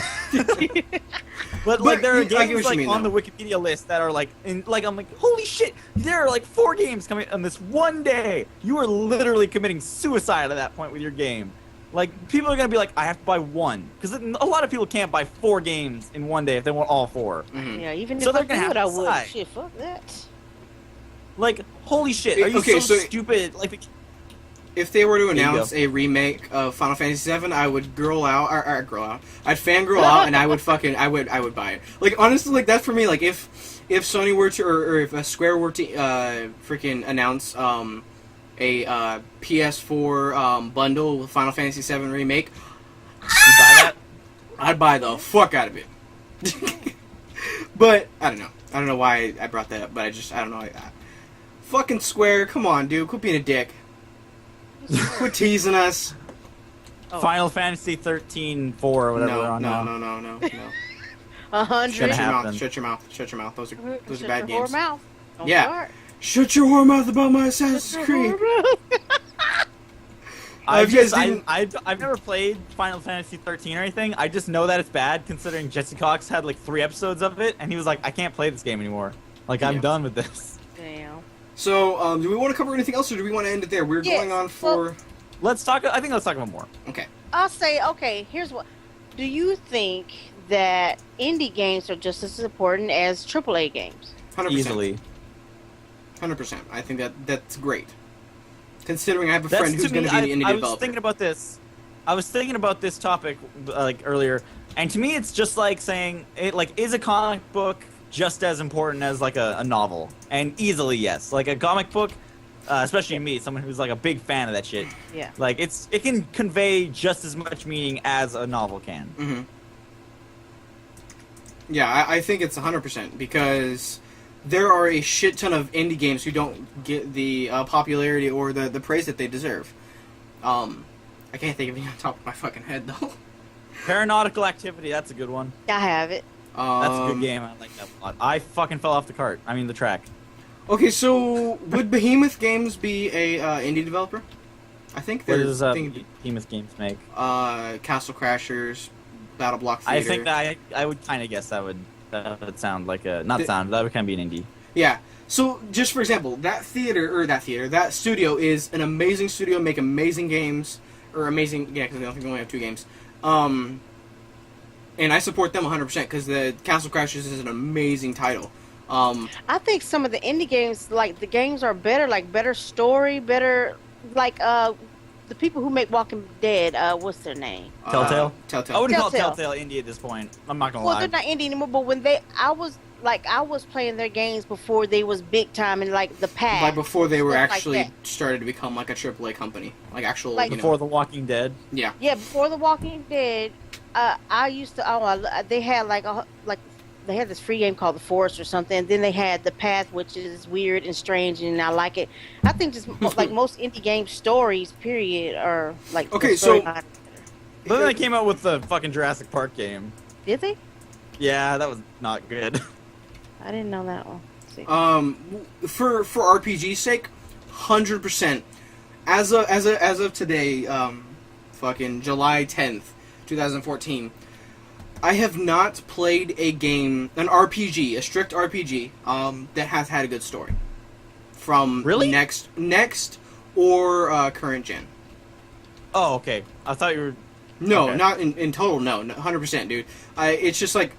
but like there are games like on the Wikipedia list that are like I'm like, holy shit, there are like 4 games coming on this one day. You are literally committing suicide at that point with your game. Like people are gonna be like, I have to buy one because a lot of people can't buy 4 games in one day if they want all 4. Mm-hmm. Yeah, even if I could, I would. Shit, fuck that. Like, holy shit, are you so stupid? Like, if they were to announce a remake of Final Fantasy VII, I would I'd fangirl out, and I would buy it. Like, honestly, like, that's for me, like, if Sony were to, or if Square were to, freaking announce, a, PS4, bundle with Final Fantasy VII Remake, you buy that? I'd buy the fuck out of it. But, I don't know. I don't know why I brought that up, but I don't know. Fucking Square, come on, dude. Quit being a dick. Quit teasing us. Final Fantasy 13-4 or whatever we're on now. No. 100. Shut your mouth. Those are bad games. Mouth. Yeah. Shut your whore mouth about my Assassin's Creed. I've never played Final Fantasy 13 or anything. I just know that it's bad, considering Jesse Cox had like 3 episodes of it, and he was like, I can't play this game anymore. Like, I'm done with this. Damn. So, do we want to cover anything else, or do we want to end it there? We're going on for... Well, let's talk about more. Okay. I'll say, okay, here's what... Do you think that indie games are just as important as AAA games? 100%. Easily. 100%. I think that's great. Considering I have a friend who's going to be an indie developer. I was thinking about this topic like earlier, and to me it's just like saying, is a comic book just as important as like a novel? And easily yes. Like a comic book, especially me, someone who's like a big fan of that shit. Yeah. Like it can convey just as much meaning as a novel can. Mm-hmm. Yeah, I think it's 100% because there are a shit ton of indie games who don't get the popularity or the praise that they deserve. I can't think of any on top of my fucking head though. Paranautical Activity, that's a good one. I have it. That's a good game. I like that a lot. I fucking fell off the track. Okay, so would Behemoth Games be a indie developer? I think What they're. does Behemoth Games make? Castle Crashers, Battle Block Theater. I think that I would kind of guess that would sound like a that would kind of be an indie. Yeah. So just for example, that studio is an amazing studio, make amazing games, or amazing. Yeah, because I don't think we only have 2 games. And I support them 100% because the Castle Crashers is an amazing title. I think some of the indie games, like the games are better, like better story, better like the people who make Walking Dead. What's their name? Telltale. Telltale. I wouldn't call Telltale indie at this point. I'm not gonna lie. Well, they're not indie anymore. But when I was playing their games before they was big time and like the Path. Like before they were actually like started to become like a AAA company, like actual. Like before The Walking Dead. Yeah. Yeah, before The Walking Dead, I used to. They had they had this free game called The Forest or something. And then they had The Path, which is weird and strange, and I like it. I think just like most indie game stories, period, are like okay. So, but then they came out with the fucking Jurassic Park game. Did they? Yeah, that was not good. I didn't know that one. For RPG's sake, 100%. As of today, fucking July 10th, 2014. I have not played a game, an RPG, a strict RPG, that has had a good story. From really? next or current gen. Oh, okay. I thought you were. No, okay. Not in total. No, 100%, dude. It's just like,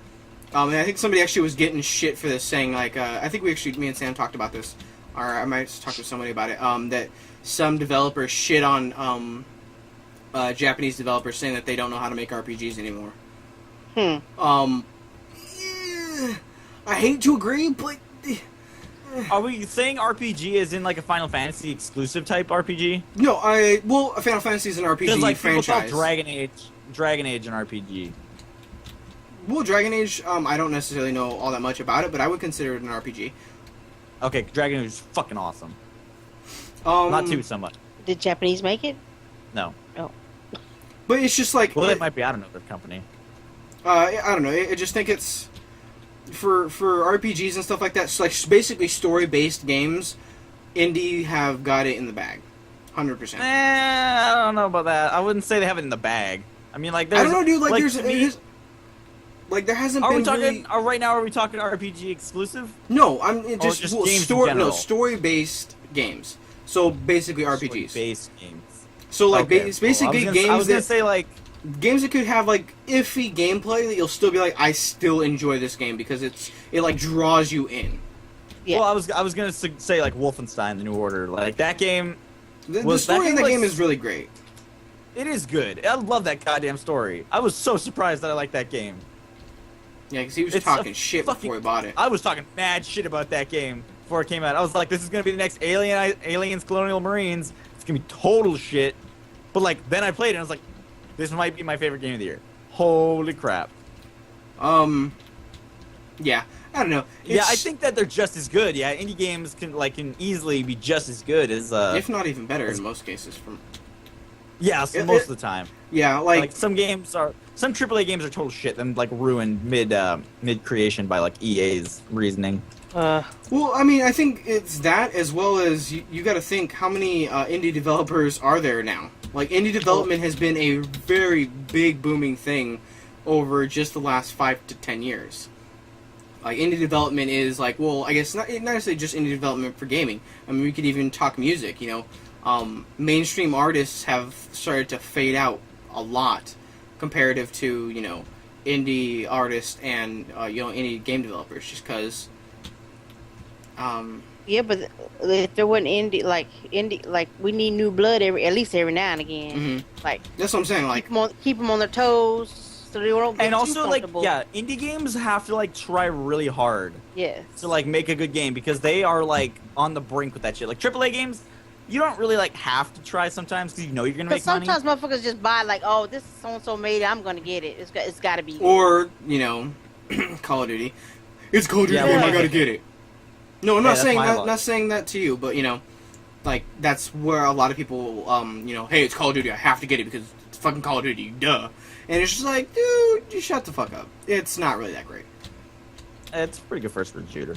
and I think somebody actually was getting shit for this, saying like, I think me and Sam talked about this, or I might have talked to somebody about it. That some developers shit on Japanese developers, saying that they don't know how to make RPGs anymore. Yeah, I hate to agree, but Are we saying RPG is in like a Final Fantasy exclusive type RPG? no, Final Fantasy is an RPG Because like franchise. people call Dragon Age an RPG. Well, Dragon Age, I don't necessarily know all that much about it, but I would consider it an RPG. Okay, Dragon Age is fucking awesome. Not Not too so much. did Japanese make it? No. Oh, But it's just like, Well, it might be. I don't know their company. I don't know. I just think it's for RPGs and stuff like that. So like basically story-based games, indie have got it in the bag, 100%. I don't know about that. I wouldn't say they have it in the bag. I mean, like, there's, I don't know, dude. Like, to me, there hasn't are been we talking? really... Right now, are we talking RPG exclusive? No, just games in general? Story-based games. So basically RPGs. Story-based games. So like Okay. it's basically Well, games I was gonna that say like. games that could have like iffy gameplay that you'll still be like, I still enjoy this game because it like draws you in. yeah. Well, I was gonna say like Wolfenstein: The New Order. Like that game. The story in that game is really great. It is good. I love that goddamn story. I was so surprised that I liked that game. Yeah, because he was It's talking a shit fucking- before he bought it. I was talking mad shit about that game before it came out. I was like, this is gonna be the next Aliens Colonial Marines. It's gonna be total shit. But like, then I played it and I was like, this might be my favorite game of the year. Holy crap. Yeah, I don't know. Yeah, I think that they're just as good. Yeah, indie games can easily be just as good as if not even better in most cases. yeah, so most of the time. Yeah, Like some AAA games are total shit, then like ruined mid creation by like EA's reasoning. Well, I mean, I think it's that as well as you got to think how many indie developers are there now. Like indie development has been a very big booming thing over just the last 5 to 10 years. Like indie development is like, well, I guess not necessarily just indie development for gaming. I mean, we could even talk music. You know, mainstream artists have started to fade out a lot comparative to indie artists and indie game developers, just because. Yeah, but if there wasn't indie, like we need new blood at least every now and again. Mm-hmm. Like that's what I'm saying. Like keep them on their toes so they don't get And too also like comfortable. yeah, indie games have to like try really hard Yes. to like make a good game because they are like on the brink with that shit. Like AAA games, you don't really like have to try sometimes because you know you're gonna make money. Sometimes motherfuckers just buy like, oh, this so and so made it, I'm gonna get it. It's got to be. or Call of Duty. It's Call of Duty. Yeah, I gotta get it. No, I'm not that's saying my that. luck. Not saying that to you, but like that's where a lot of people, hey, it's Call of Duty. I have to get it because it's fucking Call of Duty. Duh. And it's just like, dude, you shut the fuck up. It's not really that great. it's a pretty good first-person shooter.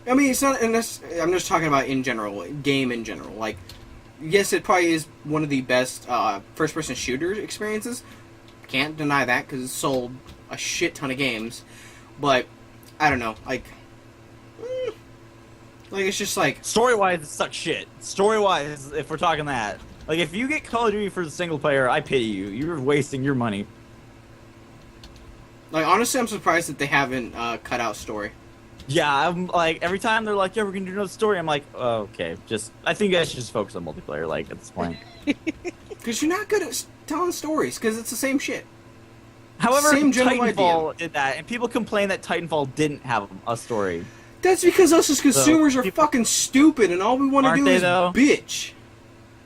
I mean, it's not. And I'm just talking about in general, game in general. Like, yes, it probably is one of the best first-person shooter experiences. Can't deny that because it sold a shit ton of games. But I don't know, like it's just like story-wise, it sucks shit. Story-wise, if we're talking that, like if you get Call of Duty for the single player, I pity you. You're wasting your money. Like honestly, I'm surprised that they haven't cut out story. Yeah, I'm like every time they're like, "Yeah, we're gonna do another story." I'm like, oh, "Okay, I think you guys should just focus on multiplayer." Like at this point, because you're not good at telling stories because it's the same shit. However, same Titanfall did that, and people complain that Titanfall didn't have a story. That's because us as consumers are fucking stupid, and all we want to do is bitch.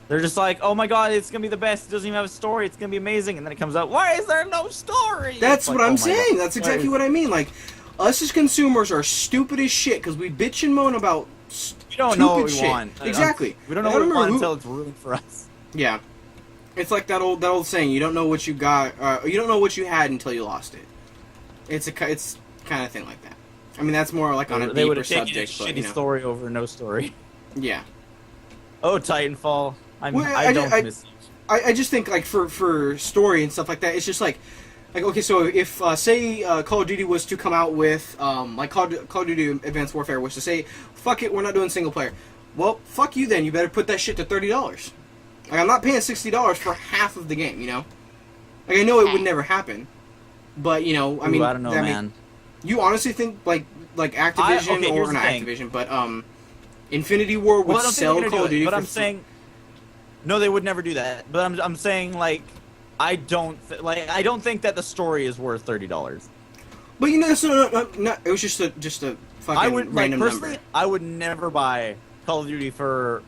They're just like, "Oh my god, it's gonna be the best. It doesn't even have a story. It's gonna be amazing." And then it comes out, "Why is there no story?" That's like, what I'm saying. That's exactly what I mean. Like, us as consumers are stupid as shit because we bitch and moan about we don't know what we shit. want. Exactly. We don't know what we want until it's ruined for us. Yeah. It's like that old saying, you don't know what you got, you don't know what you had until you lost it. It's kind of thing like that. I mean, that's more like on a deeper subject, but shitty story over no story. Yeah. Oh, Titanfall. I miss. I just think like for story and stuff like that, it's just like okay, so if say Call of Duty was to come out with like Call of Duty Advanced Warfare was to say, fuck it, we're not doing single player. Well, fuck you then. You better put that shit to $30. Like, I'm not paying $60 for half of the game, you know? Like, I know it would never happen. But, you know, I mean... I don't know, man. You honestly think, like Activision, or not Activision, but, Infinity War would sell Call of Duty but I'm saying... No, they would never do that. But I'm saying, like, I don't think that the story is worth $30. But, you know, no, it was just a fucking random number. I would never buy Call of Duty for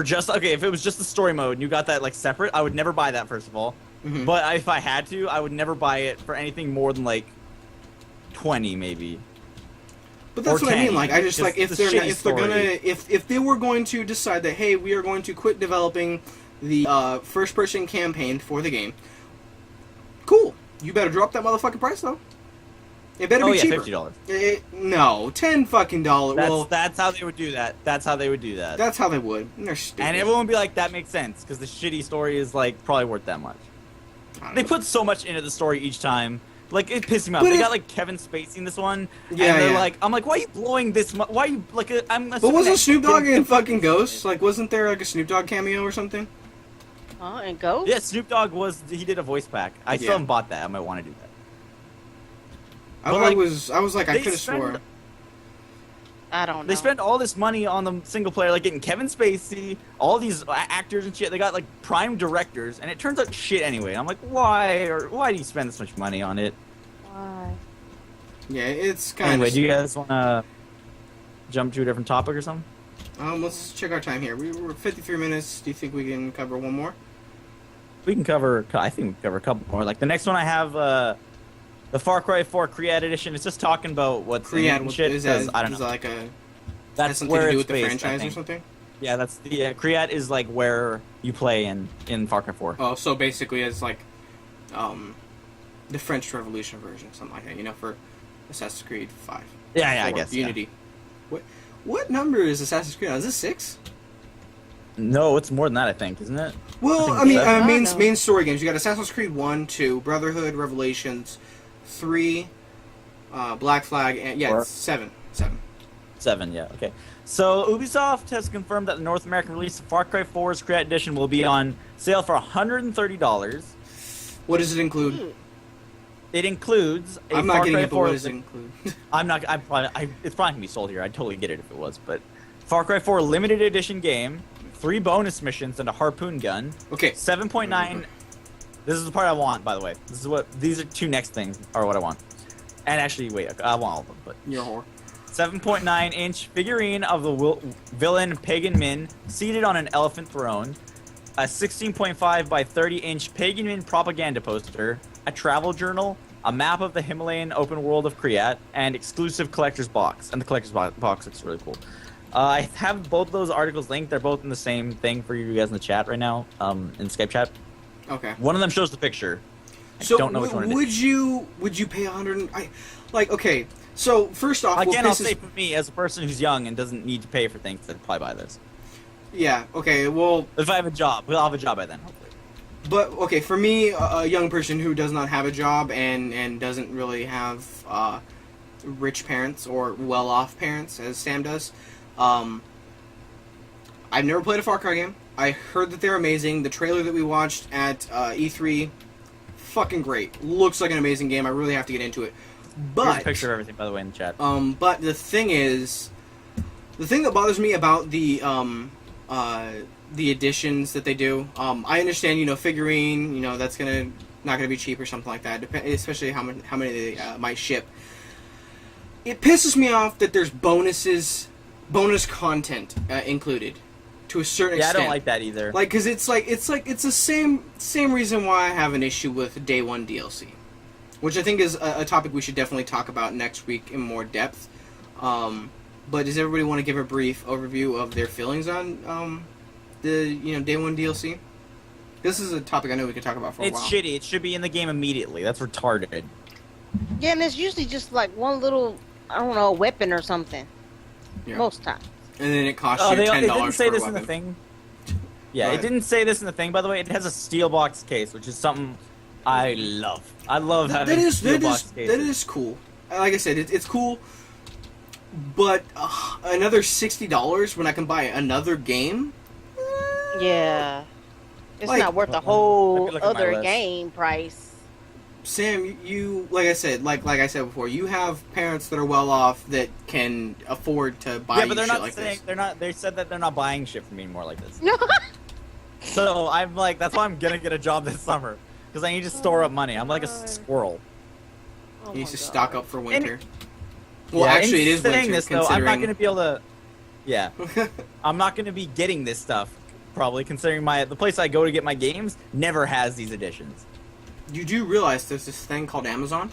just if it was just the story mode and you got that like separate, I would never buy that first of all. Mm-hmm. But if I had to, I would never buy it for anything more than like 20 maybe. But that's what 10, I mean. Like I just like if they were going to decide that hey, we are going to quit developing the first person campaign for the game. Cool. You better drop that motherfucking price though. It better be cheaper. $50. No, $10 fucking. That's how they would do that. That's how they would do that. That's how they would. They're stupid. And everyone would be like, "That makes sense," because the shitty story is like probably worth that much. They put so much into the story each time. Like it pisses me off. They got like Kevin Spacey in this one, and they're like, "I'm like, why are you blowing this? Why are you like?" I'm. But wasn't Snoop Dogg in fucking Ghost? Like, wasn't there like a Snoop Dogg cameo or something? And Ghost? Yeah, Snoop Dogg he did a voice pack. I still haven't bought that. I might want to do that. I was like, I could have swore. I don't know. They spend all this money on the single player, like getting Kevin Spacey, all these actors and shit. They got like prime directors, and it turns out shit anyway. I'm like, why do you spend this much money on it? Why? Yeah, it's kind of. Anyway, do you guys want to jump to a different topic or something? Let's check our time here. We're 53 minutes. Do you think we can cover one more? We can cover. I think we can cover a couple more. Like the next one I have. The Far Cry 4 Create Edition is just talking about what's in it and shit. I don't know. Is that like that's something where to do it's with the based, franchise or something? Yeah, that's the Create is like where you play in Far Cry 4. Oh, so basically it's like the French Revolution version, something like that, you know, for Assassin's Creed 5. Yeah, I guess. Unity. Yeah. What number is Assassin's Creed? Is this 6? No, it's more than that, I think, isn't it? Well, I mean, main story games. You got Assassin's Creed 1, 2, Brotherhood, Revelations, 3, Black Flag, and it's 7. 7, yeah, okay. So Ubisoft has confirmed that the North American release of Far Cry 4's Create Edition will be on sale for $130. What does it include? It includes a I'm Far not getting Cry it, but 4 what does it include? it's probably gonna be sold here. I'd totally get it if it was, but Far Cry 4 limited edition game, 3 bonus missions and a harpoon gun. Okay. 7.9. This is the part I want, by the way. These are 2 next things are what I want. And actually, wait, I want all of them, but you're a whore. 7.9-inch figurine of the villain Pagan Min seated on an elephant throne, a 16.5 by 30-inch Pagan Min propaganda poster, a travel journal, a map of the Himalayan open world of Create, and exclusive collector's box. And the collector's box looks really cool. I have both of those articles linked. They're both in the same thing for you guys in the chat right now, in Skype chat. Okay. One of them shows the picture. So don't know which one it is. Would you pay 100? Okay. So first off, again, I'll say for me as a person who's young and doesn't need to pay for things, I'd probably buy this. Yeah. Okay. Well, if I have a job, I'll have a job by then, hopefully. But okay, for me, a young person who does not have a job and doesn't really have rich parents or well-off parents, as Sam does, I've never played a Far Cry game. I heard that they're amazing. The trailer that we watched at E3, fucking great. Looks like an amazing game. I really have to get into it. But here's a picture of everything, by the way, in the chat. But the thing is, the thing that bothers me about the additions that they do, I understand, you know, figurine, you know, that's not gonna be cheap or something like that, especially how many they might ship. It pisses me off that there's bonus content included to a certain extent. Yeah, I don't like that either. Like, cause it's the same reason why I have an issue with Day One DLC, which I think is a topic we should definitely talk about next week in more depth. But does everybody want to give a brief overview of their feelings on the Day One DLC? This is a topic I know we could talk about for a while. It's shitty. It should be in the game immediately. That's retarded. Yeah, and it's usually just like one little, I don't know, weapon or something. Yeah. Most times. And then it costs you $10 for a weapon. It didn't say this in the thing. Yeah, it didn't say this in the thing, by the way. It has a steel box case, which is something I love. I love having steel box cases. That is cool. Like I said, it's cool. But another $60 when I can buy another game? Yeah. It's not worth the whole other game price. Sam, you like I said before, you have parents that are well off that can afford to buy shit like this. Yeah, but they're not saying they said that they're not buying shit from me anymore like this. No. So I'm like, that's why I'm gonna get a job this summer, because I need to store up money. I'm like a squirrel. You need to stock up for winter. Well, actually, it is winter. This, though, I'm not gonna be able to. Yeah, I'm not gonna be getting this stuff probably, considering the place I go to get my games never has these editions. You do realize there's this thing called Amazon?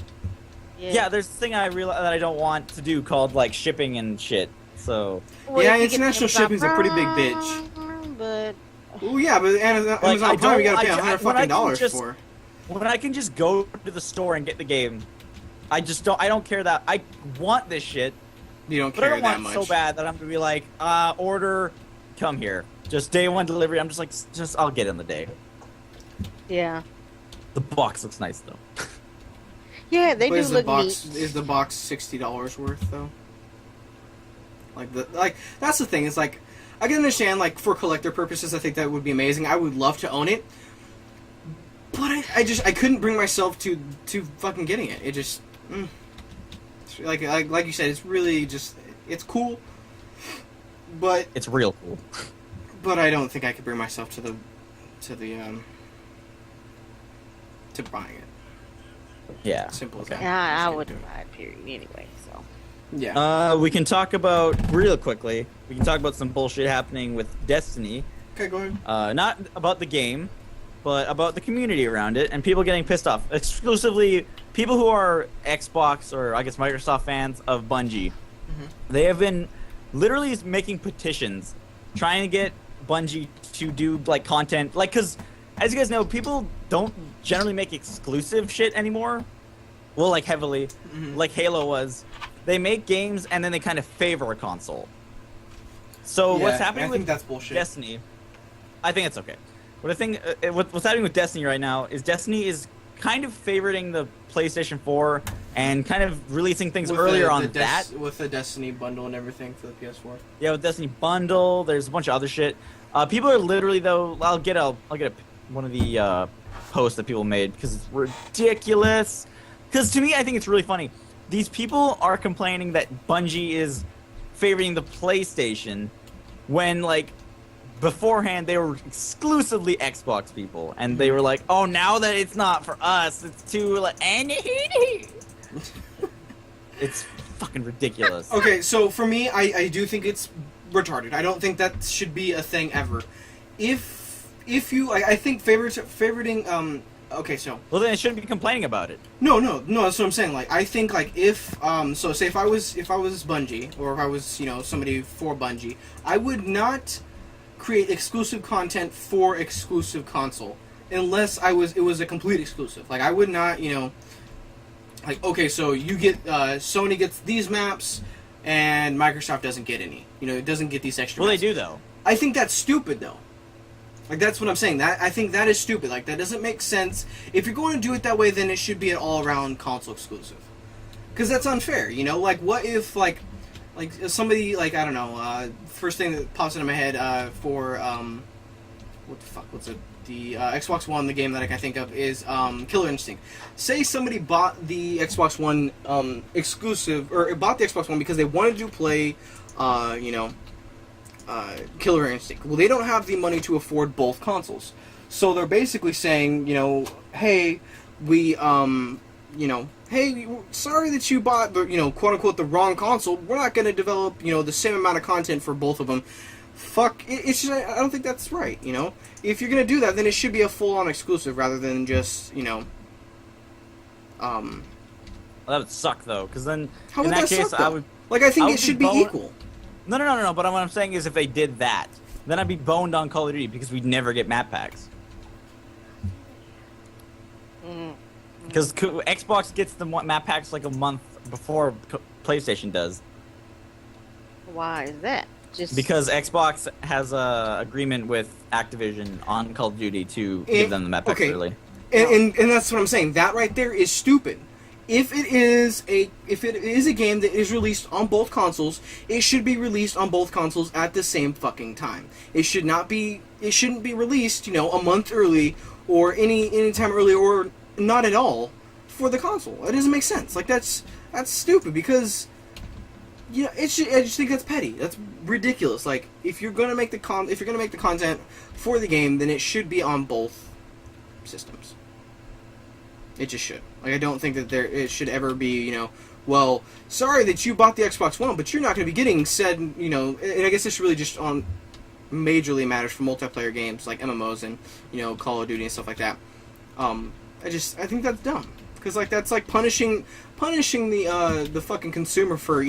Yeah, there's this thing that I don't want to do called like shipping and shit. So yeah, international shipping's a pretty big bitch. But yeah, but Amazon Prime you gotta pay $100 for. When I can just go to the store and get the game, I don't care that I want this shit. You don't care that much. But I don't want it so bad that I'm gonna be like, order, come here. Just day one delivery. I'm just like, I'll get it in the day. Yeah. The box looks nice though. Yeah, they do look neat. Is the box $60 worth though? Like that's the thing. It's like I can understand like for collector purposes. I think that would be amazing. I would love to own it, but I couldn't bring myself to fucking getting it. It just like you said, it's really just it's cool, but it's real cool. But I don't think I could bring myself to buying it. Yeah. Simple as that. Yeah, I wouldn't buy it, period, anyway, so. Yeah. We can talk about, real quickly, some bullshit happening with Destiny. Okay, go ahead. Not about the game, but about the community around it, and people getting pissed off. Exclusively, people who are Xbox, or I guess Microsoft fans of Bungie. Mm-hmm. They have been literally making petitions, trying to get Bungie to do, like, content, like, because as you guys know, people don't generally make exclusive shit anymore. Well, like heavily, like Halo was. They make games and then they kind of favor a console. So what's happening with that's bullshit. Destiny? I think it's okay. What I think what's happening with Destiny right now is Destiny is kind of favoriting the PlayStation 4 and kind of releasing things earlier on that with the Destiny bundle and everything for the PS4. Yeah, with Destiny bundle, there's a bunch of other shit. People are literally though. I'll get one of the posts that people made because it's ridiculous. Because to me, I think it's really funny. These people are complaining that Bungie is favoring the PlayStation when, like, beforehand they were exclusively Xbox people, and they were like, "Oh, now that it's not for us, it's too like." It's fucking ridiculous. Okay, so for me, I do think it's retarded. I don't think that should be a thing ever. If you, I think favoriting, okay, so. Well, then I shouldn't be complaining about it. No, that's what I'm saying. Like, I think, like, if, so say if I was Bungie, or if I was, somebody for Bungie, I would not create exclusive content for exclusive console, unless it was a complete exclusive. Like, I would not, like, okay, so you get Sony gets these maps, and Microsoft doesn't get any. You know, it doesn't get these extra. Well, maps. they do though. I think that's stupid though. Like that's what I'm saying. I think that is stupid. Like that doesn't make sense. If you're going to do it that way, then it should be an all-around console exclusive. Because that's unfair. You know, like what if like somebody like I don't know. First thing that pops into my head for what the fuck? What's it? The Xbox One, the game that I can think of is Killer Instinct. Say somebody bought the Xbox One exclusive, or bought the Xbox One because they wanted to play, Killer Instinct. Well, they don't have the money to afford both consoles, so they're basically saying, you know, hey, we, hey, sorry that you bought the, quote unquote, the wrong console. We're not going to develop, the same amount of content for both of them. Fuck, it's just, I don't think that's right, you know? If you're gonna do that, then it should be a full-on exclusive rather than just, Well, that would suck, though, because then, how in would that case, suck, though? I would... Like, I think would it should be equal. No, but what I'm saying is if they did that, then I'd be boned on Call of Duty because we'd never get map packs. Because Xbox gets the map packs like a month before PlayStation does. Why is that? Just because Xbox has a agreement with Activision on Call of Duty to give them the map packs early. And that's what I'm saying. That right there is stupid. If it is a game that is released on both consoles, it should be released on both consoles at the same fucking time. It shouldn't be released, a month early or any time early or not at all for the console. It doesn't make sense. Like that's stupid because I just think that's petty. That's ridiculous. Like if you're gonna make the content for the game, then it should be on both systems. It just should. Like I don't think that it should ever be, well, sorry that you bought the Xbox One, but you're not going to be getting said, and I guess this really just majorly matters for multiplayer games like MMOs and Call of Duty and stuff like that. I think that's dumb because like that's like punishing the fucking consumer for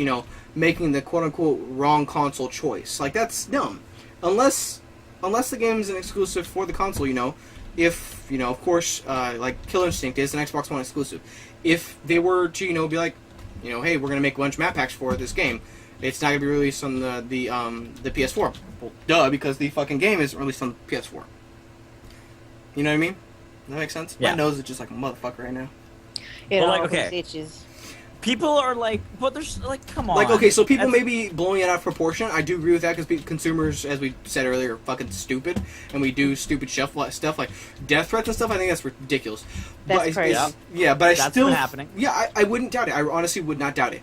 making the quote unquote wrong console choice. Like that's dumb. Unless the game is an exclusive for the console, if of course like Killer Instinct is an Xbox One exclusive. If they were to be like hey, we're gonna make a bunch of map packs for this game, it's not gonna be released on the PS4. Well, duh, because the fucking game isn't released on the PS4. You know what I mean? That makes sense? Yeah. My nose is just like a motherfucker right now. It well, always okay. itches. People are like, but there's like, come on. Like, okay, so people may be blowing it out of proportion. I do agree with that because consumers, as we said earlier, are fucking stupid, and we do stupid stuff like death threats and stuff. I think that's ridiculous. That's crazy. Yeah, but that's still been happening. Yeah, I wouldn't doubt it. I honestly would not doubt it.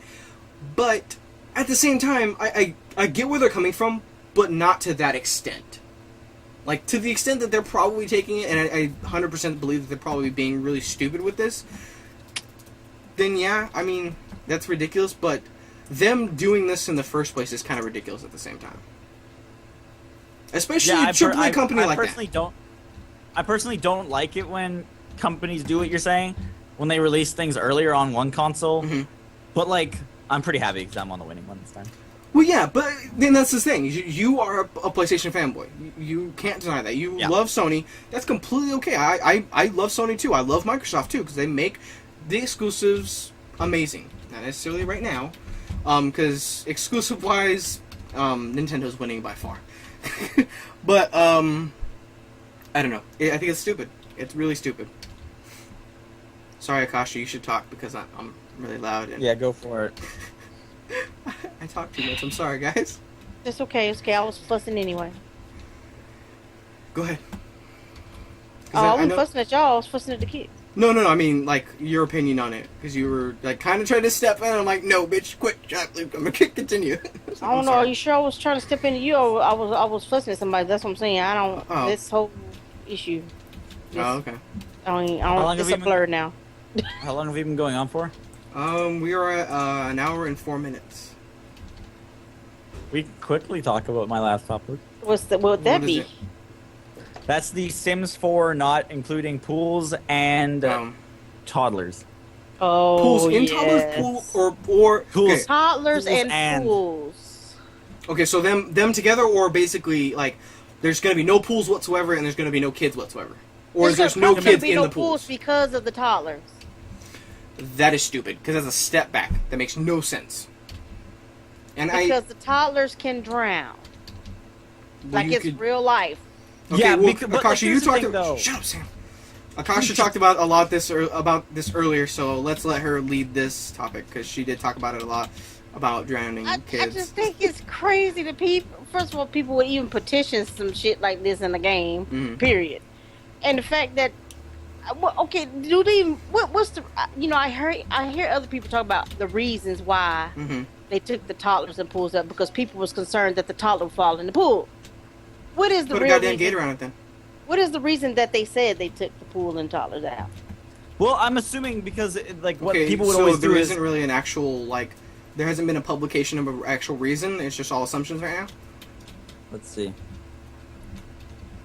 But at the same time, I get where they're coming from, but not to that extent. Like, to the extent that they're probably taking it, and I 100% believe that they're probably being really stupid with this, then yeah, I mean, that's ridiculous, but them doing this in the first place is kind of ridiculous at the same time. Especially a AAA company like that. I personally don't like it when companies do what you're saying, when they release things earlier on one console, but like, I'm pretty happy because I'm on the winning one this time. Well, yeah, but then that's the thing. You are a PlayStation fanboy. You can't deny that. You love Sony. That's completely okay. I love Sony too. I love Microsoft too because they make the exclusives amazing. Not necessarily right now, because exclusive-wise, Nintendo's winning by far. But I don't know. I think it's stupid. It's really stupid. Sorry, Akashi, you should talk because I'm really loud. And yeah, go for it. I talk too much. I'm sorry, guys. It's okay. It's okay. I was fussing anyway. Go ahead. I wasn't fussing at y'all. I was fussing at the kids. No. I mean, like, your opinion on it. Because you were, like, kind of trying to step in. I'm like, no, bitch, quit. I'm going to continue. I don't know. Are you sure I was trying to step into you or I was fussing at somebody? That's what I'm saying. I don't... Oh. This whole issue. Okay. I don't it's a blur now. How long have we been going on for? We are at an hour and 4 minutes. We can quickly talk about my last topic. What would that be? That's the Sims 4 not including pools and toddlers. Oh, pools in yes. toddlers, pool or pools. Okay. Toddlers and pools. Okay, so them together, or basically like there's gonna be no pools whatsoever, and there's gonna be no kids whatsoever, or there's no kids in the pools because of the toddlers. that is stupid because that's a step back. That makes no sense. And because the toddlers can drown. Well, like it's real life. Okay, yeah, well, because, Akasha, you talked about... Shut up, Sam. Akasha talked about this earlier, so let's let her lead this topic because she did talk about it a lot about drowning kids. I just think it's crazy that people. First of all, people would even petition some shit like this in the game. Mm-hmm. Period. And the fact that, okay, do they? What's the? I hear other people talk about the reasons why they took the toddlers and pools up because people was concerned that the toddler would fall in the pool. What is the Put a real goddamn reason? gate around it then. What is the reason that they said they took the pool and toddlers out? Well, I'm assuming because what people would so always do there is isn't really an actual there hasn't been a publication of an actual reason. It's just all assumptions right now. Let's see.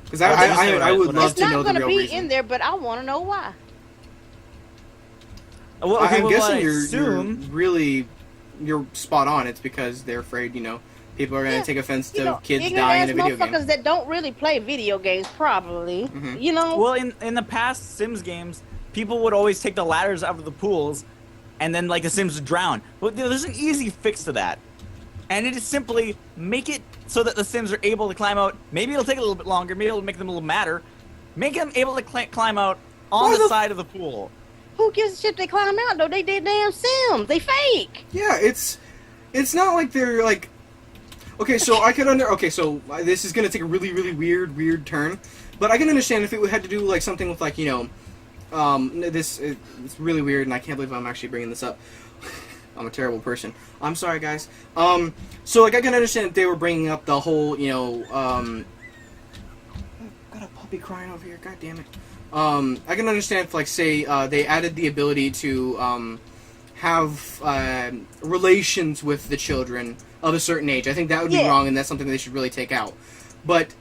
Because I would love to know the real reason. It's not going to be in there, but I want to know why. Well, I'm guessing you're spot on. It's because they're afraid, people are going to take offense to kids dying in a video game. Motherfuckers that don't really play video games, probably. Well, in the past Sims games, people would always take the ladders out of the pools, and then the Sims would drown. But there's an easy fix to that, and it is simply make it so that the Sims are able to climb out. Maybe it'll take a little bit longer. Maybe it'll make them a little madder. Make them able to climb out on the side of the pool. Who gives a shit they climb out though? They damn Sims. They fake. Yeah, it's not like they're like. Okay, so I could Okay, so this is gonna take a really, really weird turn, but I can understand if it had to do something with this. It's really weird, and I can't believe I'm actually bringing this up. I'm a terrible person. I'm sorry, guys. So I can understand if they were bringing up the whole, got a puppy crying over here. God damn it. I can understand if, say, they added the ability to have relations with the children of a certain age. I think that would be wrong, and that's something they should really take out. But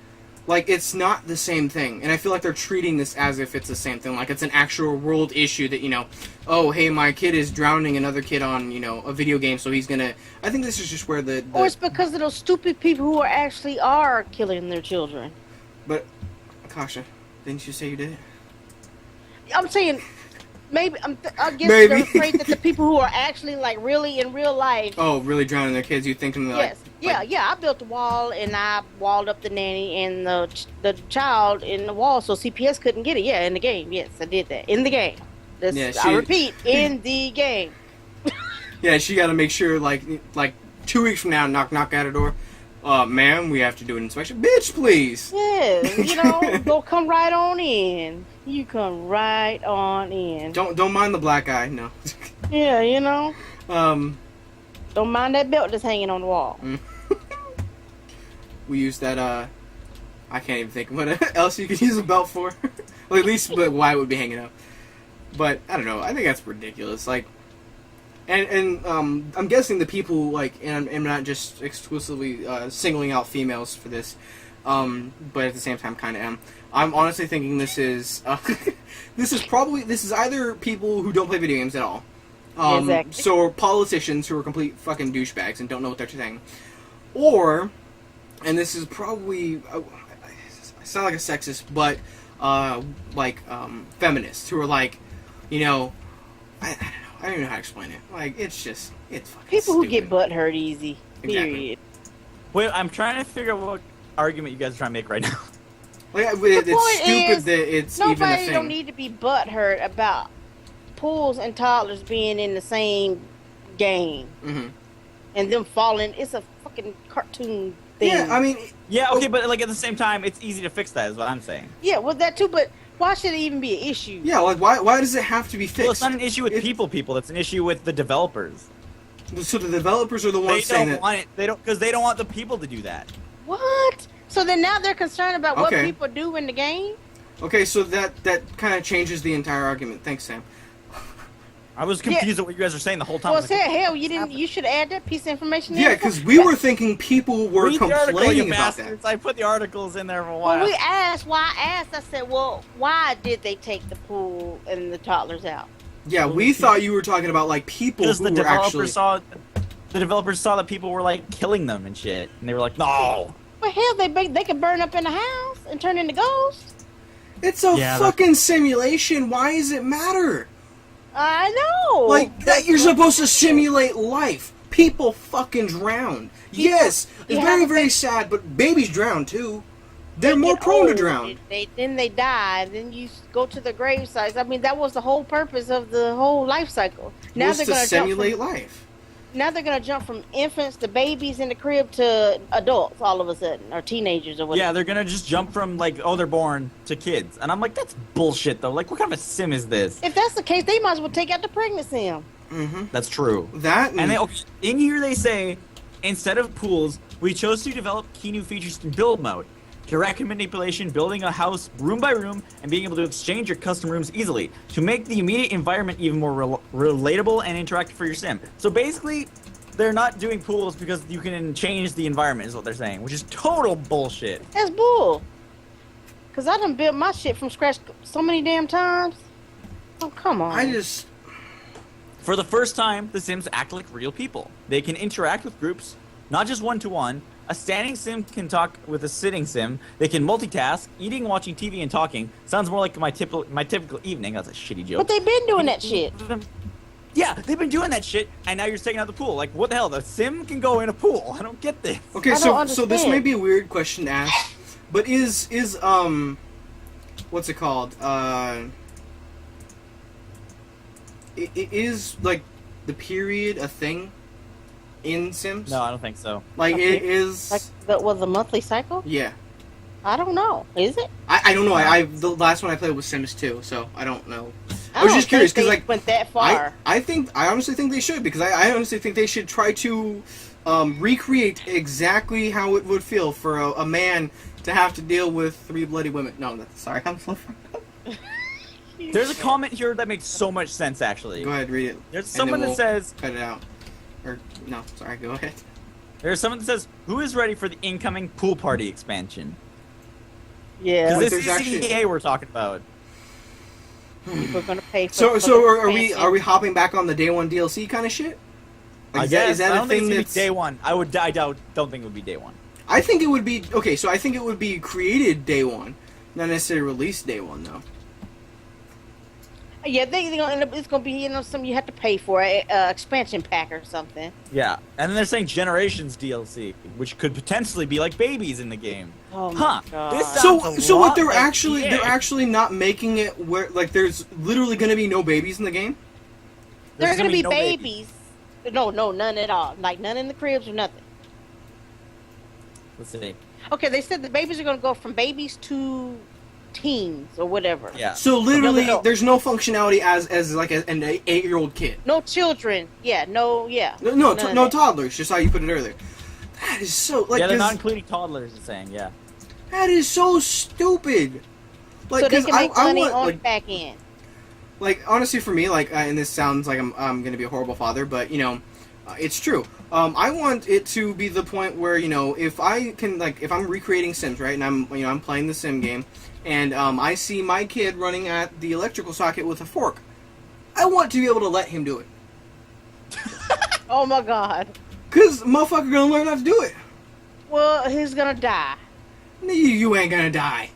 it's not the same thing, and I feel like they're treating this as if it's the same thing, like it's an actual world issue that, oh, hey, my kid is drowning another kid on, a video game, so he's gonna... I think this is just where the... Or it's because of those stupid people who are killing their children. But, Akasha, didn't you say you did it? I'm saying... Maybe I guess they're afraid that the people who are actually really in real life. Oh, really drowning their kids? You think them yes, yeah. I built a wall and I walled up the nanny and the child in the wall so CPS couldn't get it. Yeah, in the game. Yes, I did that in the game. I repeat, in the game. Yeah, she got to make sure 2 weeks from now, knock at her door. Ma'am, we have to do an inspection. Bitch, please. Yeah, go come right on in. You come right on in. Don't mind the black eye, no. Yeah, Don't mind that belt that's hanging on the wall. We use that, I can't even think of what else you could use a belt for. Well, at least why it would be hanging up. But, I don't know, I think that's ridiculous. And I'm guessing the people, and I'm not just exclusively singling out females for this, but at the same time kind of am. I'm honestly thinking this is this is either people who don't play video games at all, exactly. So politicians who are complete fucking douchebags and don't know what they're saying, or, and this is probably I sound like a sexist, but feminists who are I don't know. I don't even know how to explain it. It's fucking people stupid. who get butt hurt easy. Period. Exactly. Wait, I'm trying to figure out what argument you guys are trying to make right now. It's stupid that it's even a thing. Nobody don't need to be butt hurt about pools and toddlers being in the same game and them falling. It's a fucking cartoon thing. Yeah, I mean... Yeah, okay, but at the same time, it's easy to fix that, is what I'm saying. Yeah, well, that too, but why should it even be an issue? Yeah, why does it have to be fixed? Well, it's not an issue with people. It's an issue with the developers. So the developers are the ones saying that... Because they don't want the people to do that. What? So then now they're concerned about what people do in the game? Okay, so that kind of changes the entire argument. Thanks, Sam. I was confused at what you guys are saying the whole time. Well, hell, you didn't. You should add that piece of information. Yeah, because we were thinking people were complaining about that. I put the articles in there for a while. Well, I said, well, why did they take the pool and the toddlers out? Yeah, we thought you were talking about people who were actually... The developers saw that people were killing them and shit, and they were like, no. Well, hell, they could burn up in the house and turn into ghosts. It's a fucking simulation. Why does it matter? I know. Like that, you're supposed to simulate life. People fucking drowned. Yes, it's very, very sad, but babies drown too. They're more prone to drown. Then they die. Then you go to the grave sites. I mean, that was the whole purpose of the whole life cycle. Now they're going to simulate life. Now they're going to jump from infants to babies in the crib to adults all of a sudden, or teenagers or whatever. Yeah, they're going to just jump from, like, oh, they're born to kids. And I'm like, that's bullshit, though. Like, what kind of a sim is this? If that's the case, they might as well take out the pregnant sim. Mm-hmm. That's true. In here they say, instead of pools, we chose to develop key new features in build mode. Direct manipulation, building a house room by room, and being able to exchange your custom rooms easily to make the immediate environment even more relatable and interactive for your sim. So basically, they're not doing pools because you can change the environment, is what they're saying, which is total bullshit. That's bull. Because I done built my shit from scratch so many damn times. Oh, come on. For the first time, the Sims act like real people. They can interact with groups, not just one-to-one. A standing sim can talk with a sitting sim. They can multitask. Eating, watching TV, and talking sounds more like my typical evening. That's a shitty joke. But they've been doing that shit. Yeah, they've been doing that shit, and now you're taking out the pool. Like, what the hell? The sim can go in a pool. I don't get this. Okay, so this may be a weird question to ask, but is what's it called? Is like the period a thing in Sims? No, I don't think so. Like it is. Like that was a monthly cycle? Yeah. I don't know. Is it? I don't know. The last one I played was Sims 2, so I don't know. I was just curious because like went that far. I honestly think they should, because I honestly think they should try to recreate exactly how it would feel for a man to have to deal with 3 bloody women. No, sorry, I'm so fucked up. There's a comment here that makes so much sense, actually. Go ahead, read it. There's someone that says... Cut it out. Or, no, sorry, go ahead. There's someone that says, who is ready for the incoming pool party expansion? Yeah. Because this is CDA we're talking about. People are going to pay for are we hopping back on the day one DLC kind of shit? Like, I guess. Is that I don't a think thing it's that's... gonna be day one. I don't think it would be day one. I think it would be... Okay, so I think it would be created day one. Not necessarily released day one, though. Yeah, they're gonna end up. It's gonna be something you have to pay for, an expansion pack or something. Yeah, and then they're saying Generations DLC, which could potentially be like babies in the game. Oh my God. This so what they're actually not making it where like there's literally gonna be no babies in the game. There are gonna be no babies. No, none at all. Like none in the cribs or nothing. Let's see. Okay, they said the babies are gonna go from babies to teens or whatever. Yeah. So literally, there's no functionality as like an 8-year-old kid. No children. Yeah. No toddlers. Just how you put it earlier. That is so like. Yeah, they're not including toddlers. It's saying That is so stupid. Like, so they can make money on like, the back end. Like honestly, for me, like, and this sounds like I'm gonna be a horrible father, but you know, it's true. I want it to be the point where if I can if I'm recreating Sims, right, and I'm playing the Sim game. And I see my kid running at the electrical socket with a fork. I want to be able to let him do it. Oh my God. Cause motherfucker gonna learn how to do it. Well, he's gonna die. You ain't gonna die.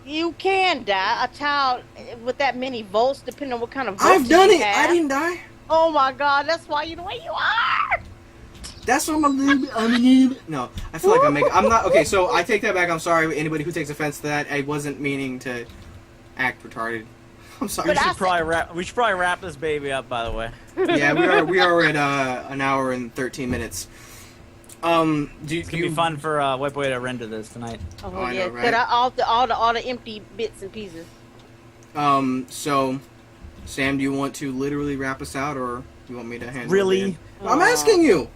You can die. A child with that many volts, depending on what kind of volts I've done it. have. I didn't die. Oh my God, that's why you're the way you are. That's what I'm a little bit. No, I feel like I'm not. Okay, so I take that back. I'm sorry. Anybody who takes offense to that, I wasn't meaning to act retarded. I'm sorry. We should probably wrap this baby up. By the way. Yeah, we are at an hour and 13 minutes. It's gonna be fun for DaWhiteboy to render this tonight. Oh yeah, right? all the empty bits and pieces. So, Sam, do you want to literally wrap us out, or you want me to handle it? Really? I'm asking you.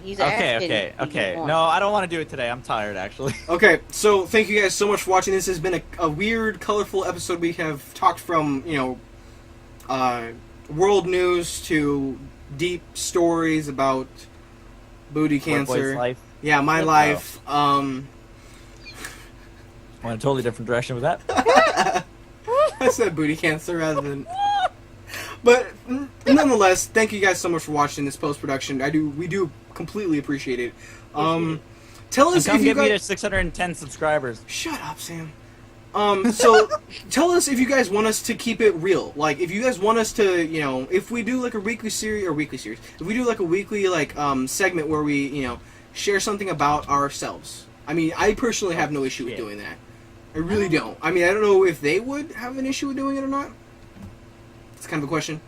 Okay. No, I don't want to do it today. I'm tired, actually. Okay, so thank you guys so much for watching. This has been a weird, colorful episode. We have talked from, world news to deep stories about booty cancer. Life. Yeah, my life. Went a totally different direction with that. I said booty cancer rather than... But nonetheless, thank you guys so much for watching this post-production. We do completely appreciate it. Tell us if you get me to 610 subscribers. Shut up, Sam. So tell us if you guys want us to keep it real. Like, if you guys want us to, you know, if we do like a weekly series, if we do like a weekly like segment where we, you know, share something about ourselves. I mean, I personally have no issue with doing that. I really don't. I mean, I don't know if they would have an issue with doing it or not. It's kind of a question.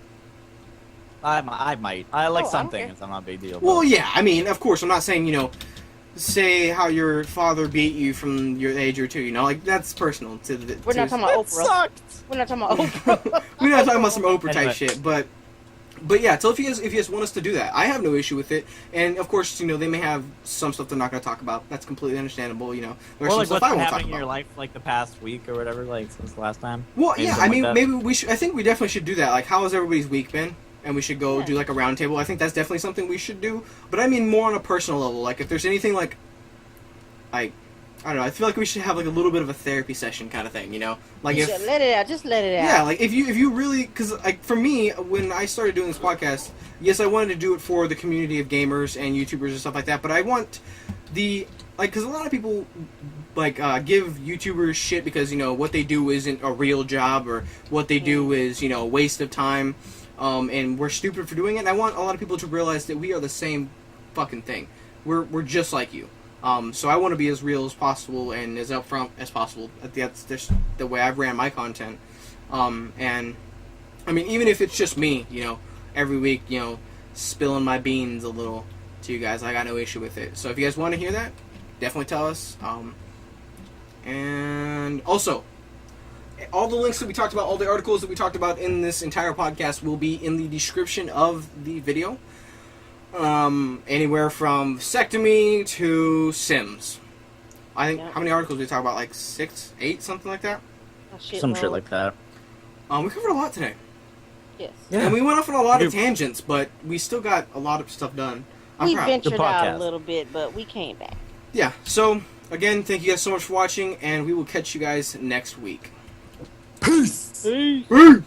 I might. I like some things. It's not a big deal. Well, yeah. I mean, of course, I'm not saying, you know, say how your father beat you from your age or two. You know, like that's personal. We're not talking about Oprah. We're not talking about Oprah. We're not talking about some Oprah type shit. But yeah. So if you guys want us to do that, I have no issue with it. And of course, you know, they may have some stuff they're not going to talk about. That's completely understandable. You know, there's some stuff I won't talk about. In your life, like the past week or whatever, like since the last time. Well, yeah. I mean, maybe we should. I think we definitely should do that. Like, how has everybody's week been? And we should go do like a round table. I think that's definitely something we should do. But I mean more on a personal level. Like if there's anything like I don't know. I feel like we should have like a little bit of a therapy session kind of thing. You know, like you should let it out. Just let it out. Yeah, like if you really, because like for me, when I started doing this podcast, yes, I wanted to do it for the community of gamers and YouTubers and stuff like that. But I want because a lot of people like give YouTubers shit because, you know, what they do isn't a real job or what they do is, you know, a waste of time, and we're stupid for doing it. And I want a lot of people to realize that we are the same fucking thing. We're just like you. So I want to be as real as possible and as upfront as possible. That's just the way I've ran my content. And I mean, even if it's just me, you know, every week, you know, spilling my beans a little to you guys, I got no issue with it. So if you guys want to hear that, definitely tell us. And also, all the links that we talked about, all the articles that we talked about in this entire podcast will be in the description of the video. Anywhere from vasectomy to Sims. I think, how many articles did we talk about? Like 6, 8, something like that? Some shit like that. We covered a lot today. Yes. Yeah. And we went off on a lot of tangents, but we still got a lot of stuff done. We ventured out a little bit, but we came back. Yeah, so, again, thank you guys so much for watching, and we will catch you guys next week. Peace! Peace!